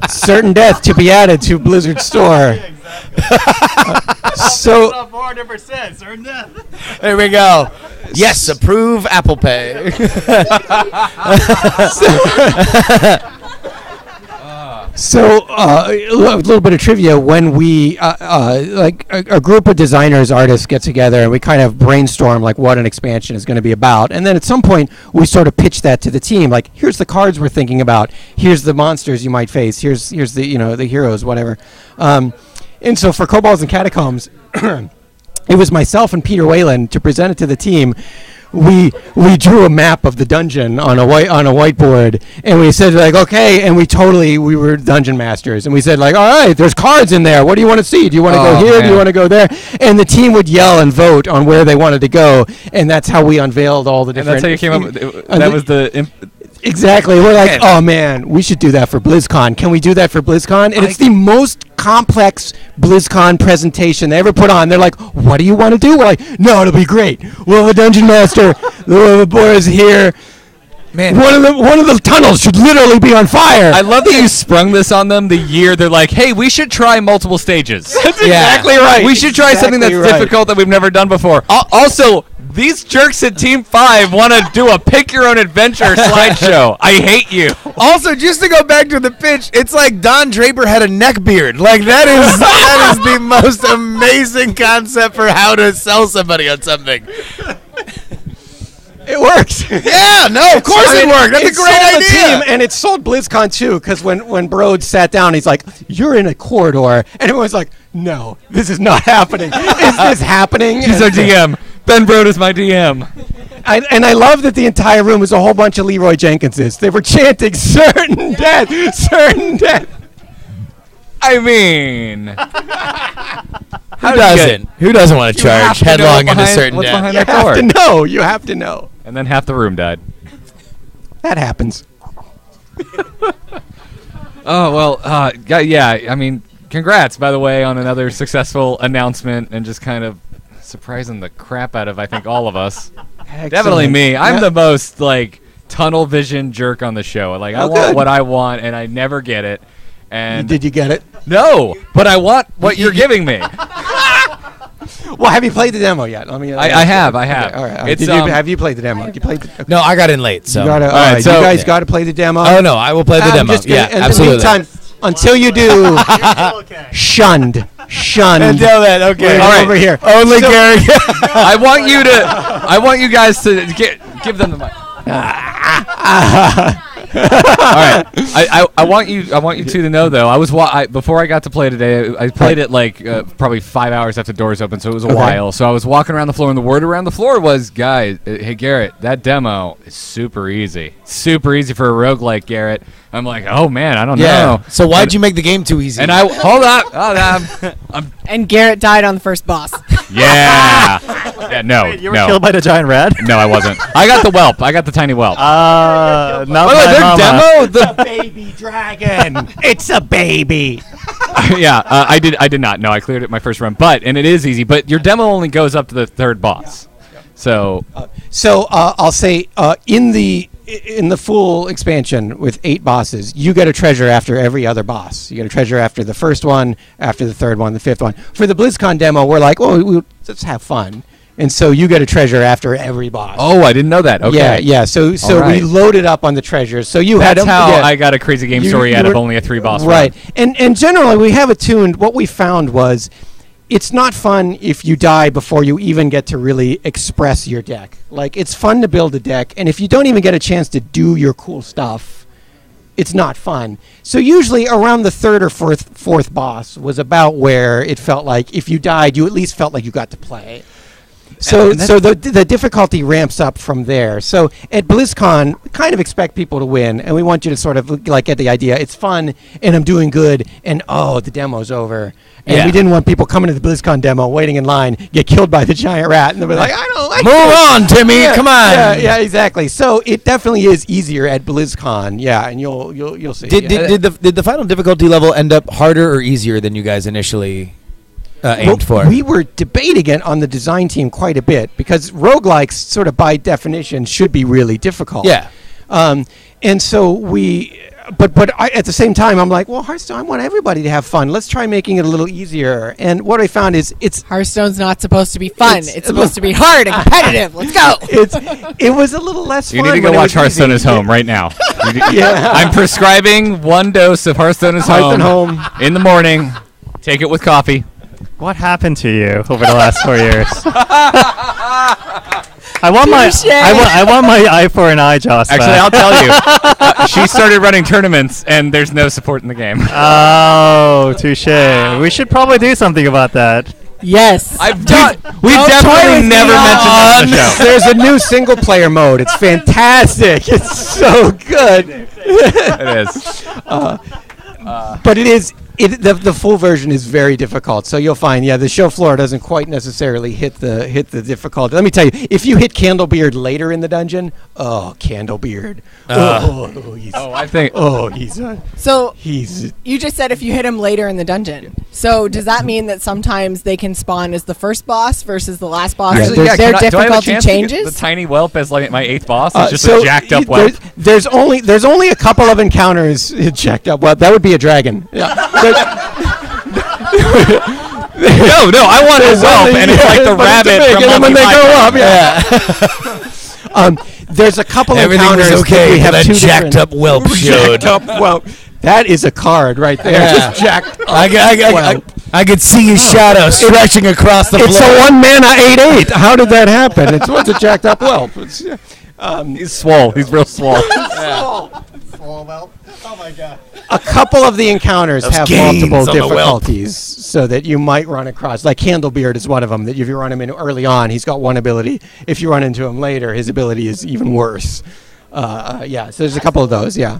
Certain death to be added to Blizzard store. So 400%, certain death. There we go. Yes, approve Apple Pay. So a little bit of trivia: when we a group of designers, artists get together, and we kind of brainstorm what an expansion is going to be about, and then at some point we sort of pitch that to the team. Like, here's the cards we're thinking about. Here's the monsters you might face. Here's the the heroes, whatever. And so for Kobolds and Catacombs. it was myself and Peter Whalen to present it to the team. We drew a map of the dungeon on a whiteboard, and we said like, okay, and we were dungeon masters, and we said like, all right, there's cards in there. What do you want to see? Do you want to go here? Man. Do you want to go there? And the team would yell and vote on where they wanted to go, and that's how we unveiled all the different. And that's how you came up with that was the. Exactly. We're like, oh man, we should do that for BlizzCon. Can we do that for BlizzCon? And it's the most complex BlizzCon presentation they ever put on. They're like, what do you want to do? We're like, no, it'll be great. We'll have a dungeon master. The boys here. Man, one of the tunnels should literally be on fire. I love that you sprung this on them the year they're like, hey, we should try multiple stages. That's exactly right. We should try something that's difficult that we've never done before. Also, these jerks at Team 5 want to do a pick-your-own-adventure slideshow. I hate you. Also, just to go back to the pitch, it's like Don Draper had a neck beard. Like, that is the most amazing concept for how to sell somebody on something. It works. Yeah, no, of course it worked. That's a great idea. Team, and it sold BlizzCon too, because when Brode sat down, he's like, "You're in a corridor," and everyone's like, "No, this is not happening. Is this happening?" He's our DM. Ben Brode is my DM. I love that the entire room was a whole bunch of Leroy Jenkinses. They were chanting certain death, certain death. I mean, Who doesn't want to charge headlong into certain death? You have to know. You have to know. And then half the room died. That happens. Oh, well, yeah, I mean, congrats, by the way, on another successful announcement and just kind of surprising the crap out of, I think, all of us. Excellent. Definitely me. I'm the most, like, tunnel vision jerk on the show. Like, I want what I want, and I never get it. And did you get it? No, but I want what you're giving me. Well, have you played the demo yet? I have. Okay, all right. Have you played the demo? No, I got in late, so. All right, so you guys got to play the demo? Oh, no, I will play the demo. Yeah, absolutely. In the meantime, until you do, shunned. Until then, okay. All right, over here. Only Gary. I want you guys to give them the mic. All right. I want you two to know though. I was before I got to play today. I played it like probably 5 hours after doors open, so it was a while. So I was walking around the floor, and the word around the floor was, guys, hey Garrett, that demo is super easy for a roguelike, Garrett. I'm like, oh man, I don't know. So why'd you make the game too easy? And I hold on. And Garrett died on the first boss. Yeah. No. Wait, you were killed by the giant rat? No, I wasn't. I got the whelp. I got the tiny whelp. Not their demo. The baby dragon. It's a baby. Yeah, I did not. No, I cleared it my first run, and it is easy. But your demo only goes up to the third boss. So I'll say in the full expansion with 8 bosses, you get a treasure after every other boss. You get a treasure after the first one, after the third one, the fifth one. For the BlizzCon demo, we're like, let's have fun. And so you get a treasure after every boss. Oh, I didn't know that. Okay. Yeah. So we loaded up on the treasures. So that's how I got a crazy game story out of only a 3-boss run. Right. And generally we have it tuned. What we found was, it's not fun if you die before you even get to really express your deck. Like, it's fun to build a deck, and if you don't even get a chance to do your cool stuff, it's not fun. So usually around the third or fourth boss was about where it felt like if you died, you at least felt like you got to play. So the difficulty ramps up from there. So at BlizzCon, we kind of expect people to win, and we want you to sort of like get the idea. It's fun, and I'm doing good, and the demo's over. And we didn't want people coming to the BlizzCon demo, waiting in line, get killed by the giant rat, and they'll be like, I don't like Move on, Timmy, come on. Yeah, exactly. So it definitely is easier at BlizzCon, and you'll see. Did the final difficulty level end up harder or easier than you guys initially aimed for? We were debating it on the design team quite a bit, because roguelikes, sort of by definition, should be really difficult. Yeah. And so but at the same time, I'm like, well, Hearthstone, I want everybody to have fun. Let's try making it a little easier. And what I found is Hearthstone's not supposed to be fun. It's supposed to be hard and competitive. Let's go. It was a little less fun. You need to go watch Hearthstone is Home right now. I'm prescribing 1 dose of Hearthstone is Home in the morning. Take it with coffee. What happened to you over the last 4 years? I want my eye for an eye, Joss. Actually, I'll tell you. She started running tournaments, and there's no support in the game. Oh, touche. We should probably do something about that. Yes. We've Don't toy definitely with never me. mentioned that on the show. There's a new single player mode. It's fantastic. It's so good. It is. But it is. The full version is very difficult. So you'll find, the show floor doesn't quite necessarily hit the difficulty. Let me tell you, if you hit Candlebeard later in the dungeon, Candlebeard. He's. You just said if you hit him later in the dungeon. So does that mean that sometimes they can spawn as the first boss versus the last boss? Yeah, So there's- their do I have a difficulty chance to get changes? the tiny whelp as like my 8th boss. It's just So a jacked up whelp. There's only a couple of encounters jacked up. Well, that would be a dragon. Yeah. No, I want a whelp, and it's like the rabbit from when Monkey they go up. Yeah. There's a couple Everything encounters was okay. we have That two jacked different- up whelp showed. Jacked up whelp. That is a card right there. Yeah. Just jacked up whelp. I could see his shadow stretching across the It's floor. a 1-mana 8/8. How did that happen? What's a jacked up whelp? He's swole. He's real swole. A couple of the encounters Those have gains multiple on the whelp. difficulties, so that you might run across. Like Candlebeard is one of them. That if you run him in early on, he's got one ability. If you run into him later, his ability is even worse. So there's a couple of those. Yeah.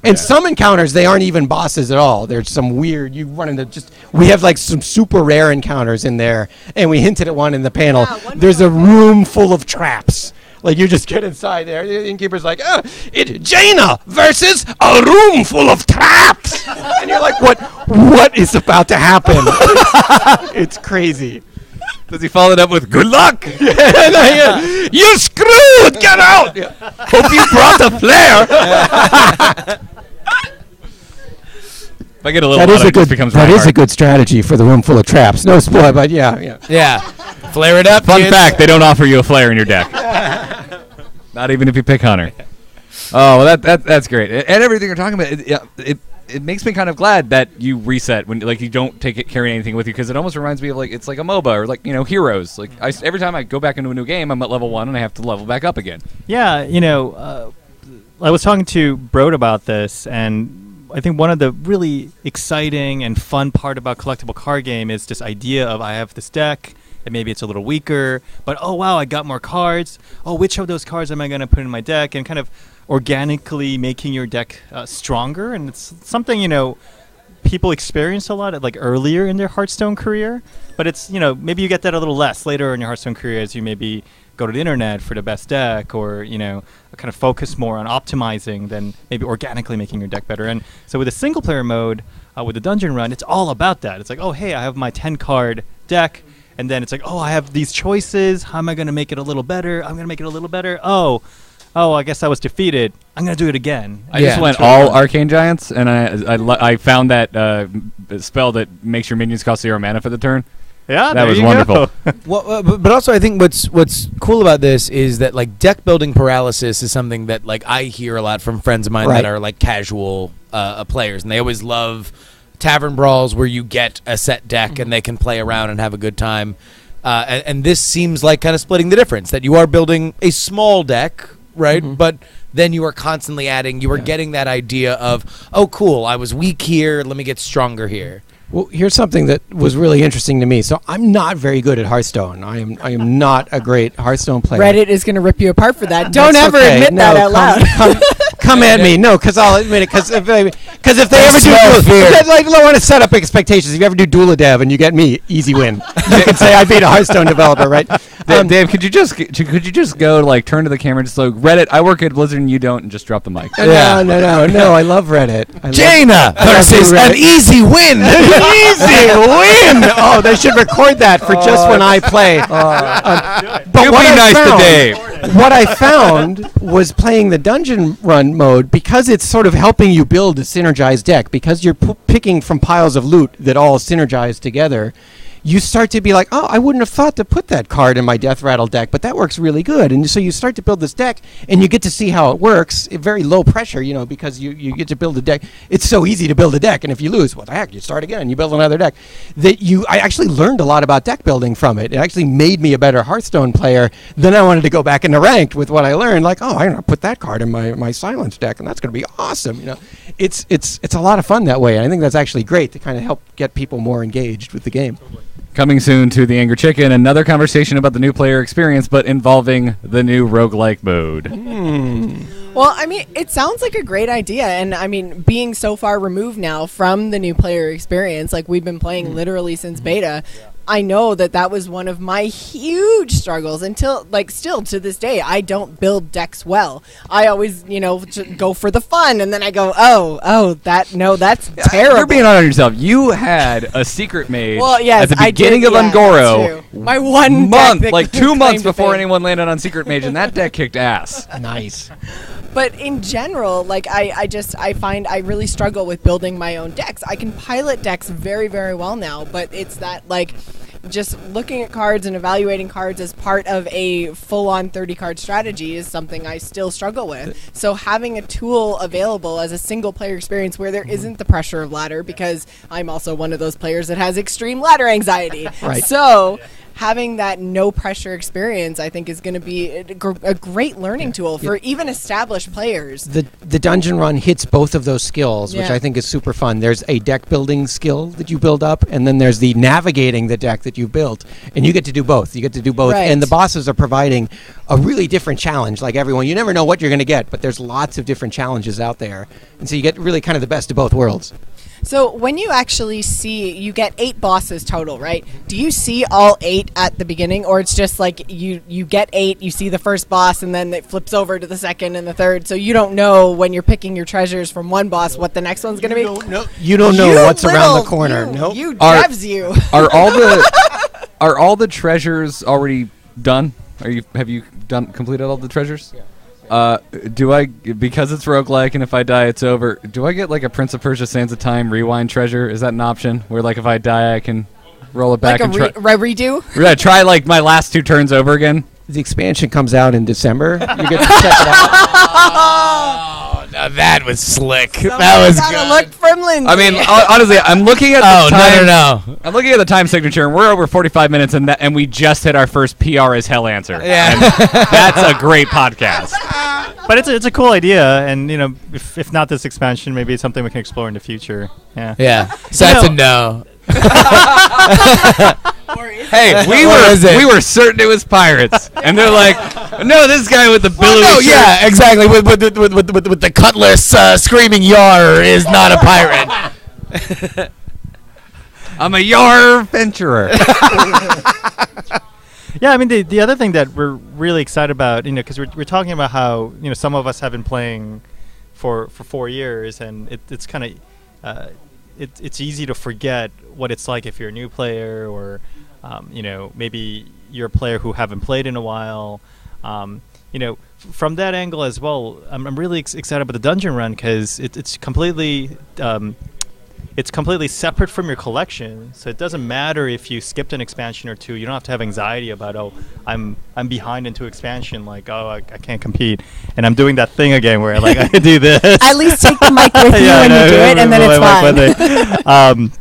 And some encounters, they aren't even bosses at all. There's some weird. You run into we have like some super rare encounters in there, and we hinted at one in the panel. Yeah, There's a room full of traps. Like, you just get inside there. The innkeeper's like, it's Jaina versus a room full of traps. And you're like, what is about to happen? It's crazy. Does he follow it up with "Good luck"? You're screwed. Get out. Hope you brought the flare. If I get a little That is louder, a it just good. becomes That is a Reinhardt. good strategy for the room full of traps. No spoiler, but yeah. Yeah. Flare it up, Fun kids. fact: they don't offer you a flare in your deck. Not even if you pick Hunter. Oh, well, that's great. And everything you're talking about, it makes me kind of glad that you reset when you don't carry anything with you, because it almost reminds me of it's like a MOBA or Heroes. Like every time I go back into a new game, I'm at level 1 and I have to level back up again. Yeah, I was talking to Brode about this, and I think one of the really exciting and fun part about collectible card game is this idea of I have this deck, and maybe it's a little weaker, but oh wow, I got more cards. Oh, which of those cards am I going to put in my deck? And kind of organically making your deck stronger. And it's something, people experience a lot earlier in their Hearthstone career, but it's, maybe you get that a little less later in your Hearthstone career as you maybe go to the internet for the best deck, or, kind of focus more on optimizing than maybe organically making your deck better. And so with a single player mode, with the dungeon run, it's all about that. It's like, oh, hey, I have my 10 card deck. And then it's like, oh, I have these choices. How am I going to make it a little better? I'm going to make it a little better. Oh, I guess I was defeated. I'm going to do it again. I just went all Arcane Giants, and I found that spell that makes your minions cost 0 mana for the turn. Yeah, that was wonderful. Well, but also I think what's cool about this is that deck building paralysis is something that I hear a lot from friends of mine that are casual players, and they always love tavern brawls where you get a set deck and they can play around and have a good time. And this seems like kind of splitting the difference, that you are building a small deck, right? Mm-hmm. But then you are constantly adding, you are getting that idea of, oh, cool, I was weak here, let me get stronger here. Well, here's something that was really interesting to me. So I'm not very good at Hearthstone. I am not a great Hearthstone player. Reddit is going to rip you apart for that. Don't That's ever okay. admit that out loud. Come at me. No, because I'll admit it. Because if they ever smell fear. I want to set up expectations. If you ever do Duel Dev and you get me, easy win. You can say I beat a Hearthstone developer, right? Dave, could you just go turn to the camera and just Reddit? I work at Blizzard and you don't, and just drop the mic. No. I love Reddit. Jaina versus an easy win. Easy win! Oh, they should record that for just when I play. But You be nice to Dave. What I found was playing the dungeon run mode, because it's sort of helping you build a synergized deck, because you're picking from piles of loot that all synergize together. You start to be like, oh, I wouldn't have thought to put that card in my Death Rattle deck, but that works really good. And so you start to build this deck, and you get to see how it works at very low pressure, because you get to build a deck. It's so easy to build a deck, and if you lose, what the heck, you start again, you build another deck. I actually learned a lot about deck building from it. It actually made me a better Hearthstone player. Then I wanted to go back into ranked with what I learned, I'm going to put that card in my Silence deck, and that's going to be awesome. It's a lot of fun that way, and I think that's actually great to kind of help get people more engaged with the game. Coming soon to the Angry Chicken, another conversation about the new player experience, but involving the new roguelike mode. Well, I mean, it sounds like a great idea. And I mean, being so far removed now from the new player experience, like we've been playing literally since beta, I know that was one of my huge struggles until, like, still to this day, I don't build decks well. I always, go for the fun, and then I go, that's terrible. You're being hard on yourself. You had a secret mage Well, yes, at the I beginning did, of yeah, Ungoro. that's true. My one month, deck that like 2 months claimed to before fame. anyone landed on secret mage, and that deck kicked ass. Nice. But in general, like I find I really struggle with building my own decks. I can pilot decks very, very well now, but it's that, like, just looking at cards and evaluating cards as part of a full-on 30-card strategy is something I still struggle with. So having a tool available as a single-player experience where there isn't the pressure of ladder, because I'm also one of those players that has extreme ladder anxiety. Right. So having that no-pressure experience, I think, is going to be a great learning tool for even established players. The dungeon run hits both of those skills, which Yeah. I think is super fun. There's a deck building skill that you build up, and then there's the navigating the deck that you built, and you get to do both. You get to do both, Right. and the bosses are providing a really different challenge. Like everyone, you never know what you're going to get, but there's lots of different challenges out there, and so you get really kind of the best of both worlds. So when you actually you get 8 bosses total, right? Do you see all 8 at the beginning, or it's just like you get 8, you see the first boss, and then it flips over to the second and the third, so you don't know when you're picking your treasures from one boss what the next one's going to be? You don't know You what's around the little- corner. You, Nope. you Are- devs you. Are all the treasures already done? Have you completed all the treasures? Do I, because it's roguelike and if I die it's over, do I get like a Prince of Persia Sands of Time rewind treasure? Is that an option where like if I die I can roll it back Like a and try redo? Yeah, try like my last 2 turns over again? The expansion comes out in December. You get to check it out. Oh, now that was slick. That was Gotta good. look from Lindsay. I mean, honestly, I'm looking at the Oh, time. no. I'm looking at the time signature, and we're over 45 minutes, and we just hit our first PR as hell answer. Yeah. And that's a great podcast. But it's a cool idea, and if not this expansion, maybe it's something we can explore in the future. Yeah. Yeah. So that's a no. Hey, What is it? we were certain it was pirates, and they're like, no, this guy with the billowy No, shirt. yeah, exactly. With the cutlass screaming "Yar" is not a pirate. I'm a yar venturer. Yeah, I mean the other thing that we're really excited about, because we're talking about how some of us have been playing for 4 years, and it's kind of it's easy to forget what it's like if you're a new player, or maybe you're a player who haven't played in a while. From that angle as well, I'm really excited about the dungeon run because it's completely separate from your collection, so it doesn't matter if you skipped an expansion or 2. You don't have to have anxiety about I'm behind into expansion, like I can't compete, and I'm doing that thing again where like I do this. At least take the mic with you when you do it, and then it's fine.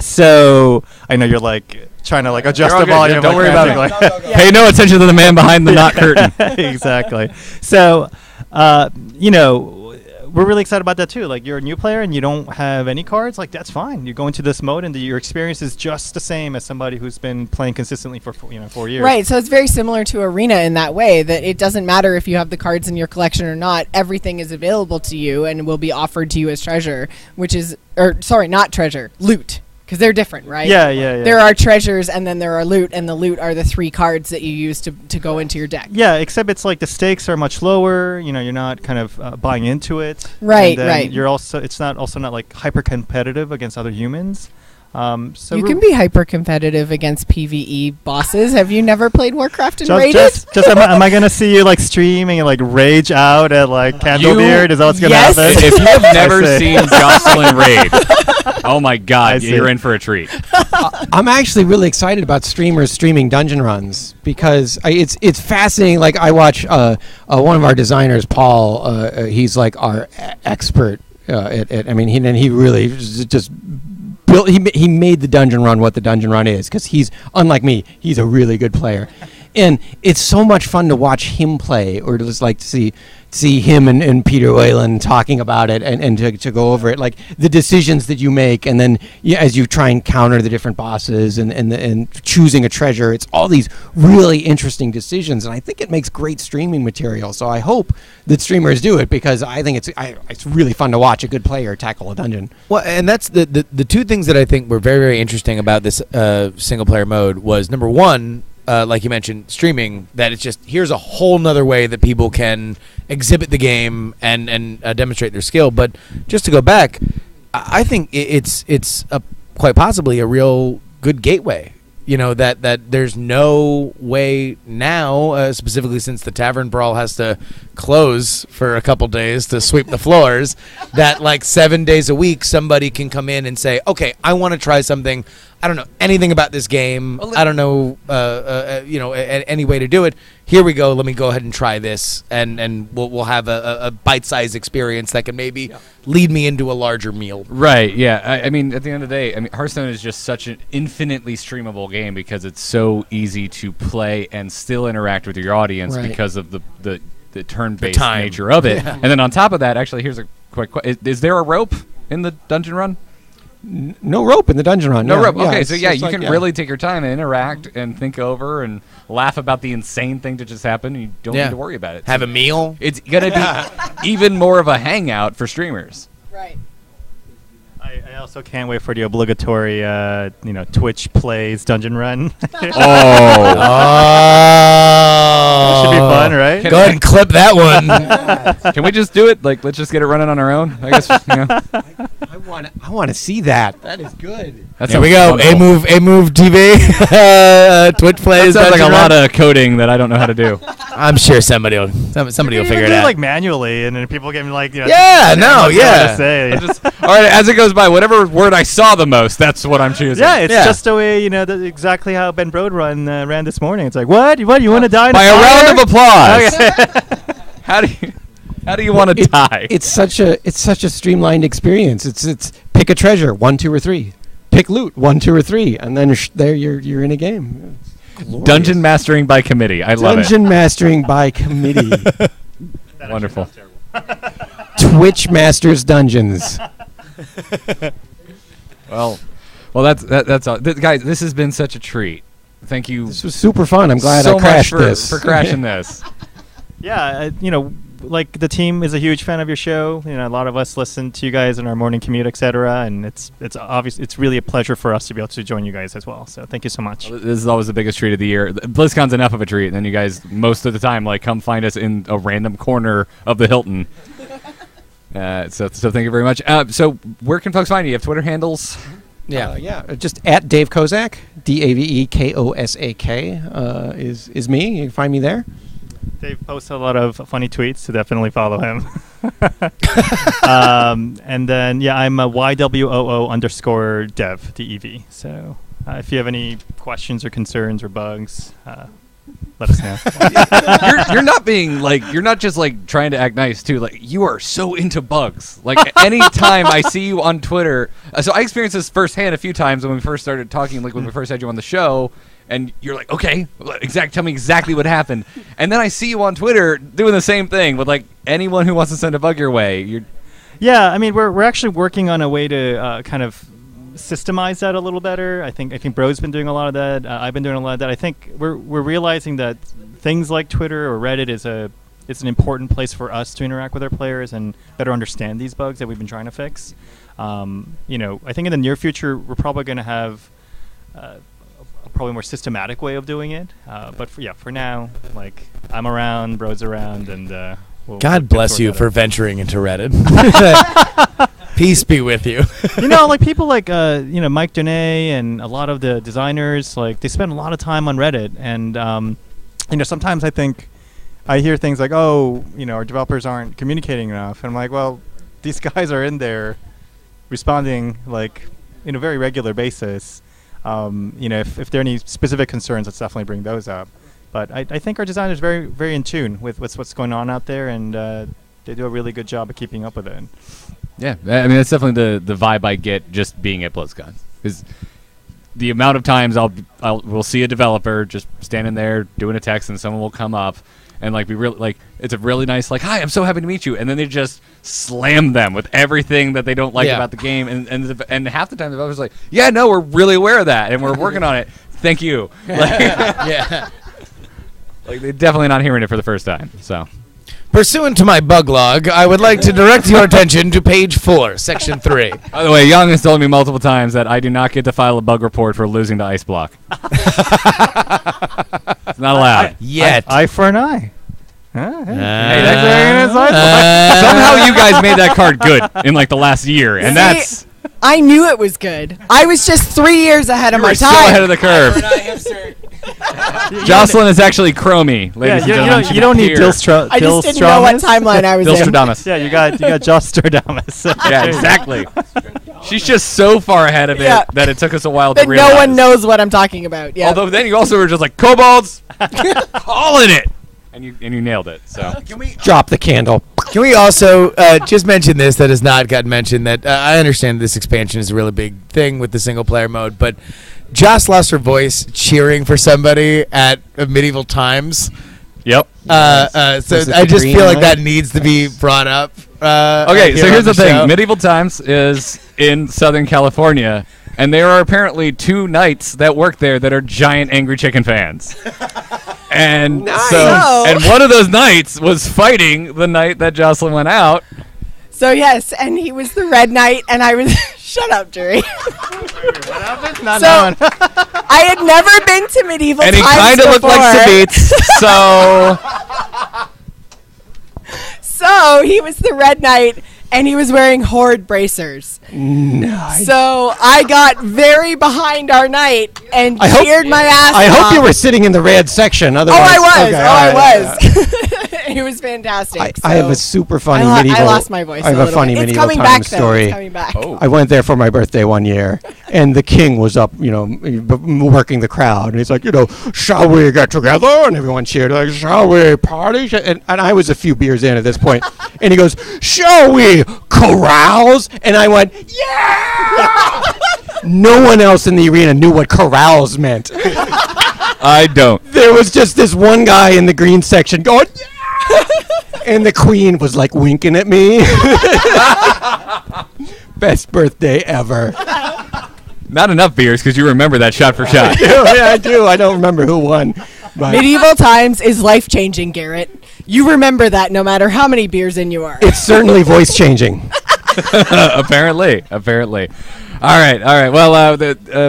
So I know you're like trying to like adjust You're all the good. volume. Don't like, worry about it. frantically. Pay no attention to the man behind the knot curtain. Exactly. So, we're really excited about that too. Like, you're a new player and you don't have any cards, like that's fine. You go into this mode and your experience is just the same as somebody who's been playing consistently for 4 years. Right, so it's very similar to Arena in that way, that it doesn't matter if you have the cards in your collection or not. Everything is available to you and will be offered to you as treasure, not treasure, loot. Because they're different, right? Yeah. There are treasures, and then there are loot, and the loot are the 3 cards that you use to go into your deck. Yeah, except it's like the stakes are much lower. You're not kind of buying into it. Right, and then right. You're it's not like hyper competitive against other humans. So You can be hyper competitive against PvE bosses. Have you never played Warcraft and just, raided? just am I gonna see you like streaming and like rage out at like Candlebeard? Is that what's gonna Yes. happen? If you have never I see. seen Jocelyn raid, oh my I God, see. you're in for a treat. I'm actually really excited about streamers streaming dungeon runs because it's fascinating. Like I watch one of our designers, Paul. He's like our expert. He really just built. He made the dungeon run what the dungeon run is because he's unlike me. He's a really good player, and it's so much fun to watch him play or to just like to see him and Peter Whalen talking about it and to go over it, like the decisions that you make, and then as you try and counter the different bosses and choosing a treasure, it's all these really interesting decisions, and I think it makes great streaming material. So I hope that streamers do it, because I think it's really fun to watch a good player tackle a dungeon. Well, and that's the two things that I think were very, very interesting about this single player mode was, number one, like you mentioned, streaming, that it's just, here's a whole nother way that people can exhibit the game and demonstrate their skill. But just to go back, I think it's quite possibly a real good gateway. You know, that there's no way now, specifically since the Tavern Brawl has to close for a couple days to sweep the floors, that like 7 days a week somebody can come in and say, okay, I want to try something. I don't know anything about this game. I don't know, any way to do it. Here we go. Let me go ahead and try this, and we'll have a bite-sized experience that can maybe lead me into a larger meal. Right. Yeah. I mean, at the end of the day, Hearthstone is just such an infinitely streamable game because it's so easy to play and still interact with your audience because of the turn-based nature of it. And then on top of that, actually, here's a quick question: is there a rope in the dungeon run? No rope in the dungeon run. No rope. Okay, so you can really take your time and interact and think over and laugh about the insane thing that just happened. And you don't need to worry about it. Have a meal. It's gonna be even more of a hangout for streamers. Right. I also can't wait for the obligatory, Twitch plays dungeon run. Oh, Should be fun, right? Go ahead and clip that one. Can we just do it? Like, let's just get it running on our own. I guess. I want to see that. That is good. Here we go. A move TV. Twitch plays. That sounds like a lot of coding that I don't know how to do. I'm sure somebody will figure it out. Like manually, and then people get like, yeah, no, yeah. To say. All right, as it goes by, whatever word I saw the most, that's what I'm choosing. Yeah, it's just the way exactly how Ben Brode ran this morning. It's like, what you want to die by a round of applause? Okay. How do you want to die? It's such a streamlined experience. It's pick a treasure, 1, 2, or 3. Pick loot, 1, 2, or 3, and then there you're in a game. Dungeon mastering by committee. I love it. Dungeon mastering by committee. Wonderful. Twitch Masters Dungeons. Well, that's all. Guys, this has been such a treat. Thank you. This was super fun. I'm glad so I crashed much this. for crashing this. Yeah, like the team is a huge fan of your show. A lot of us listen to you guys in our morning commute, etc. And it's obvious. It's really a pleasure for us to be able to join you guys as well. So thank you so much. This is always the biggest treat of the year. BlizzCon's enough of a treat, and then you guys most of the time come find us in a random corner of the Hilton. So thank you very much. So where can folks find you? You have Twitter handles? Just at Dave Kosak, DaveKosak is me. You can find me there. Dave posts a lot of funny tweets, so definitely follow him. And then, I'm a YWOO_dev, DEV. So if you have any questions or concerns or bugs, let us know. You're not being you're not just trying to act nice too. You are so into bugs. Anytime I see you on Twitter, so I experienced this firsthand a few times when we first started talking, when we first had you on the show. And you're like, okay, tell me exactly what happened. And then I see you on Twitter doing the same thing with anyone who wants to send a bug your way. We're actually working on a way to kind of systemize that a little better. I think Bro's been doing a lot of that. I've been doing a lot of that. I think we're realizing that things like Twitter or Reddit is an important place for us to interact with our players and better understand these bugs that we've been trying to fix. I think in the near future we're probably going to have probably more systematic way of doing it, but for now, I'm around, Bro's around, and God bless you for venturing into Reddit. Peace be with you. People Mike Dene and a lot of the designers, they spend a lot of time on Reddit, and sometimes I think I hear things like, our developers aren't communicating enough, and I'm like, well, these guys are in there responding in a very regular basis. If there are any specific concerns, let's definitely bring those up. But I think our designers are very, very in tune with what's going on out there, and they do a really good job of keeping up with it. Yeah, that's definitely the vibe I get just being at BlizzCon. Is the amount of times we'll see a developer just standing there doing a text, and someone will come up, and like be really like it's a really nice like, hi, I'm so happy to meet you, and then they just slam them with everything that they don't like about the game, and half the time the developer's like, yeah, no, we're really aware of that, and we're working on it. Thank you. Like, Yeah. like they're definitely not hearing it for the first time. So. Pursuant to my bug log, I would like to direct your attention to page 4, section 3. By the way, Young has told me multiple times that I do not get to file a bug report for losing to Ice Block. It's not allowed. Yet. Eye for an eye. Huh? Hey, somehow you guys made that card good in like the last year, and See, that's I knew it was good. I was just 3 years ahead of you my were so time. ahead of the curve. Jocelyn is actually Chromie, ladies and gentlemen. You don't need Dilstra. I just didn't know what timeline I was in. Dilstradamus. Yeah, you got Jostradamus. Yeah, exactly. She's just so far ahead of it that it took us a while to But realize. no one knows what I'm talking about. Yeah. Although then you also were just like, Kobolds, calling it. And you nailed it. So Can we Drop the candle. Can we also just mention this that has not gotten mentioned? That I understand this expansion is a really big thing with the single player mode, but Joss lost her voice cheering for somebody at medieval times. Yep. So Was it I the just green feel like one? that needs to be brought up. Okay, so here here's on the thing. show. Medieval Times is in Southern California, and there are apparently 2 knights that work there that are giant Angry Chicken fans. And Nice. and one of those knights was fighting the night that Jocelyn went out. So yes, and he was the Red Knight, and I was. Shut up, Jerry. Not So- knowing. I had never been to medieval And he times kind of looked like before. Sabitz, so So he was the Red Knight, and he was wearing horde bracers. Nice. So I got very behind our knight and I hope- cheered my ass I off. hould you were sitting in the red section. Oh, Otherwise, I was. okay, Oh, all I right, yeah. was. It was fantastic. I have so a super funny I medieval. lost my voice. I have a a little funny bit. It's medieval coming time back, though. story. It's coming back. Oh. I went there for my birthday one year, and the king was up, working the crowd, and he's like, shall we get together? And everyone cheered, like, shall we party? And I was a few beers in at this point, and he goes, shall we carouse? And I went, yeah! No one else in the arena knew what carouse meant. I don't. There was just this one guy in the green section going, yeah! And the queen was like winking at me. Best birthday ever. Not enough beers because you remember that shot for shot. Yeah, I do. I don't remember who won. But Medieval times is life changing, Garrett. You remember that no matter how many beers in you are. it's certainly voice changing. Apparently. All right. Well,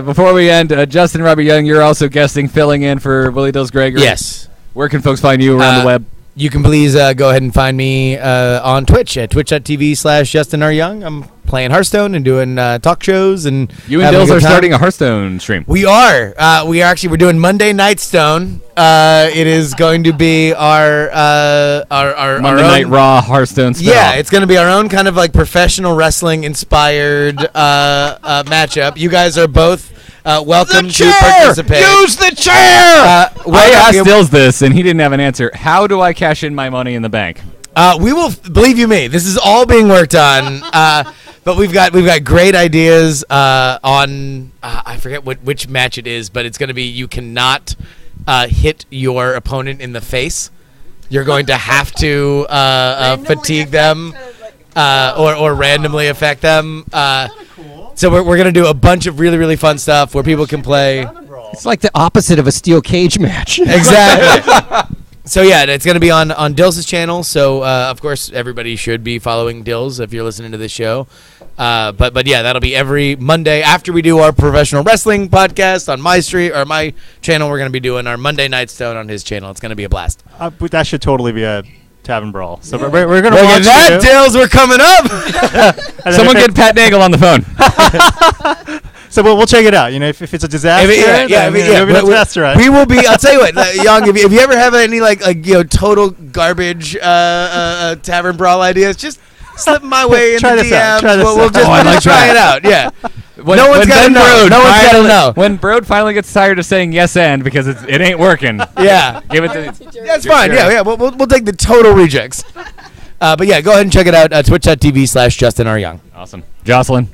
before we end, Justin Robert Young, you're also guesting, filling in for Willie Dills Gregory. Yes. Where can folks find you around the web? You can please go ahead and find me on Twitch at twitch.tv/JustinRYoung. I'm playing Hearthstone and doing talk shows and You and having a Dills good are time. starting a Hearthstone stream. We are. We're doing Monday Night Stone. It is going to be our Monday own, Night Raw Hearthstone spin-off. Yeah, it's going to be our own kind of like professional wrestling inspired matchup. You guys are both welcome to participate. Use the chair! I asked Dills this, and he didn't have an answer. How do I cash in my money in the bank? We will, believe you me, this is all being worked on. But we've got great ideas on I forget which match it is, but it's going to be you cannot hit your opponent in the face. You're going to have to fatigue them or randomly affect them. So we're going to do a bunch of really, really fun stuff where people can play. It's like the opposite of a steel cage match. Exactly. So yeah, it's going to be on Dills' channel. So of course everybody should be following Dills if you're listening to this show. But yeah, that'll be every Monday after we do our professional wrestling podcast on my channel. We're going to be doing our Monday Night Stone on his channel. It's going to be a blast. But that should totally be a tavern brawl. So we're going to Look watch at that, you. Dills. We're coming up. And then Someone if get it- Pat Nagel on the phone. So we'll check it out. If it's a disaster, then it'll be a disaster. Right? We will be. I'll tell you what, Young. If you ever have any like total garbage tavern brawl ideas, just slip them my way in Try the this out, DMs. try this We'll out. just Oh, I like try that. it out. Yeah. When, No one's when gotta Ben know. Brode No one's gotta finally- know. When Brode finally gets tired of saying yes and because it ain't working. Yeah. Give it to. That's fine. Yeah. We'll take the total rejects. But yeah, go ahead and check it out. Twitch.tv/JustinRYoung. Awesome. Jocelyn.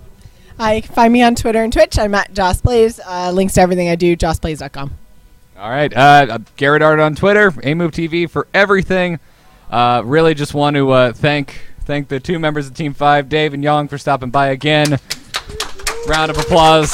You can find me on Twitter and Twitch. I'm at Joss Plays. Links to everything I do, jossplays.com. All right. Garrett Art on Twitter, AMove TV for everything. Really just want to thank the two members of Team 5, Dave and Yong, for stopping by again. Round of applause.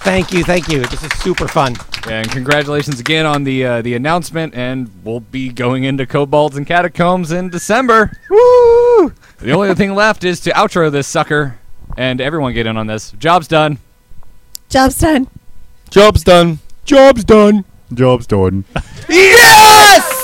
Thank you. This is super fun. And congratulations again on the announcement, and we'll be going into Kobolds and Catacombs in December. Woo! The only thing left is to outro this sucker, and everyone get in on this. Job's done. Job's done. Job's done. Job's done. Job's done. Yes!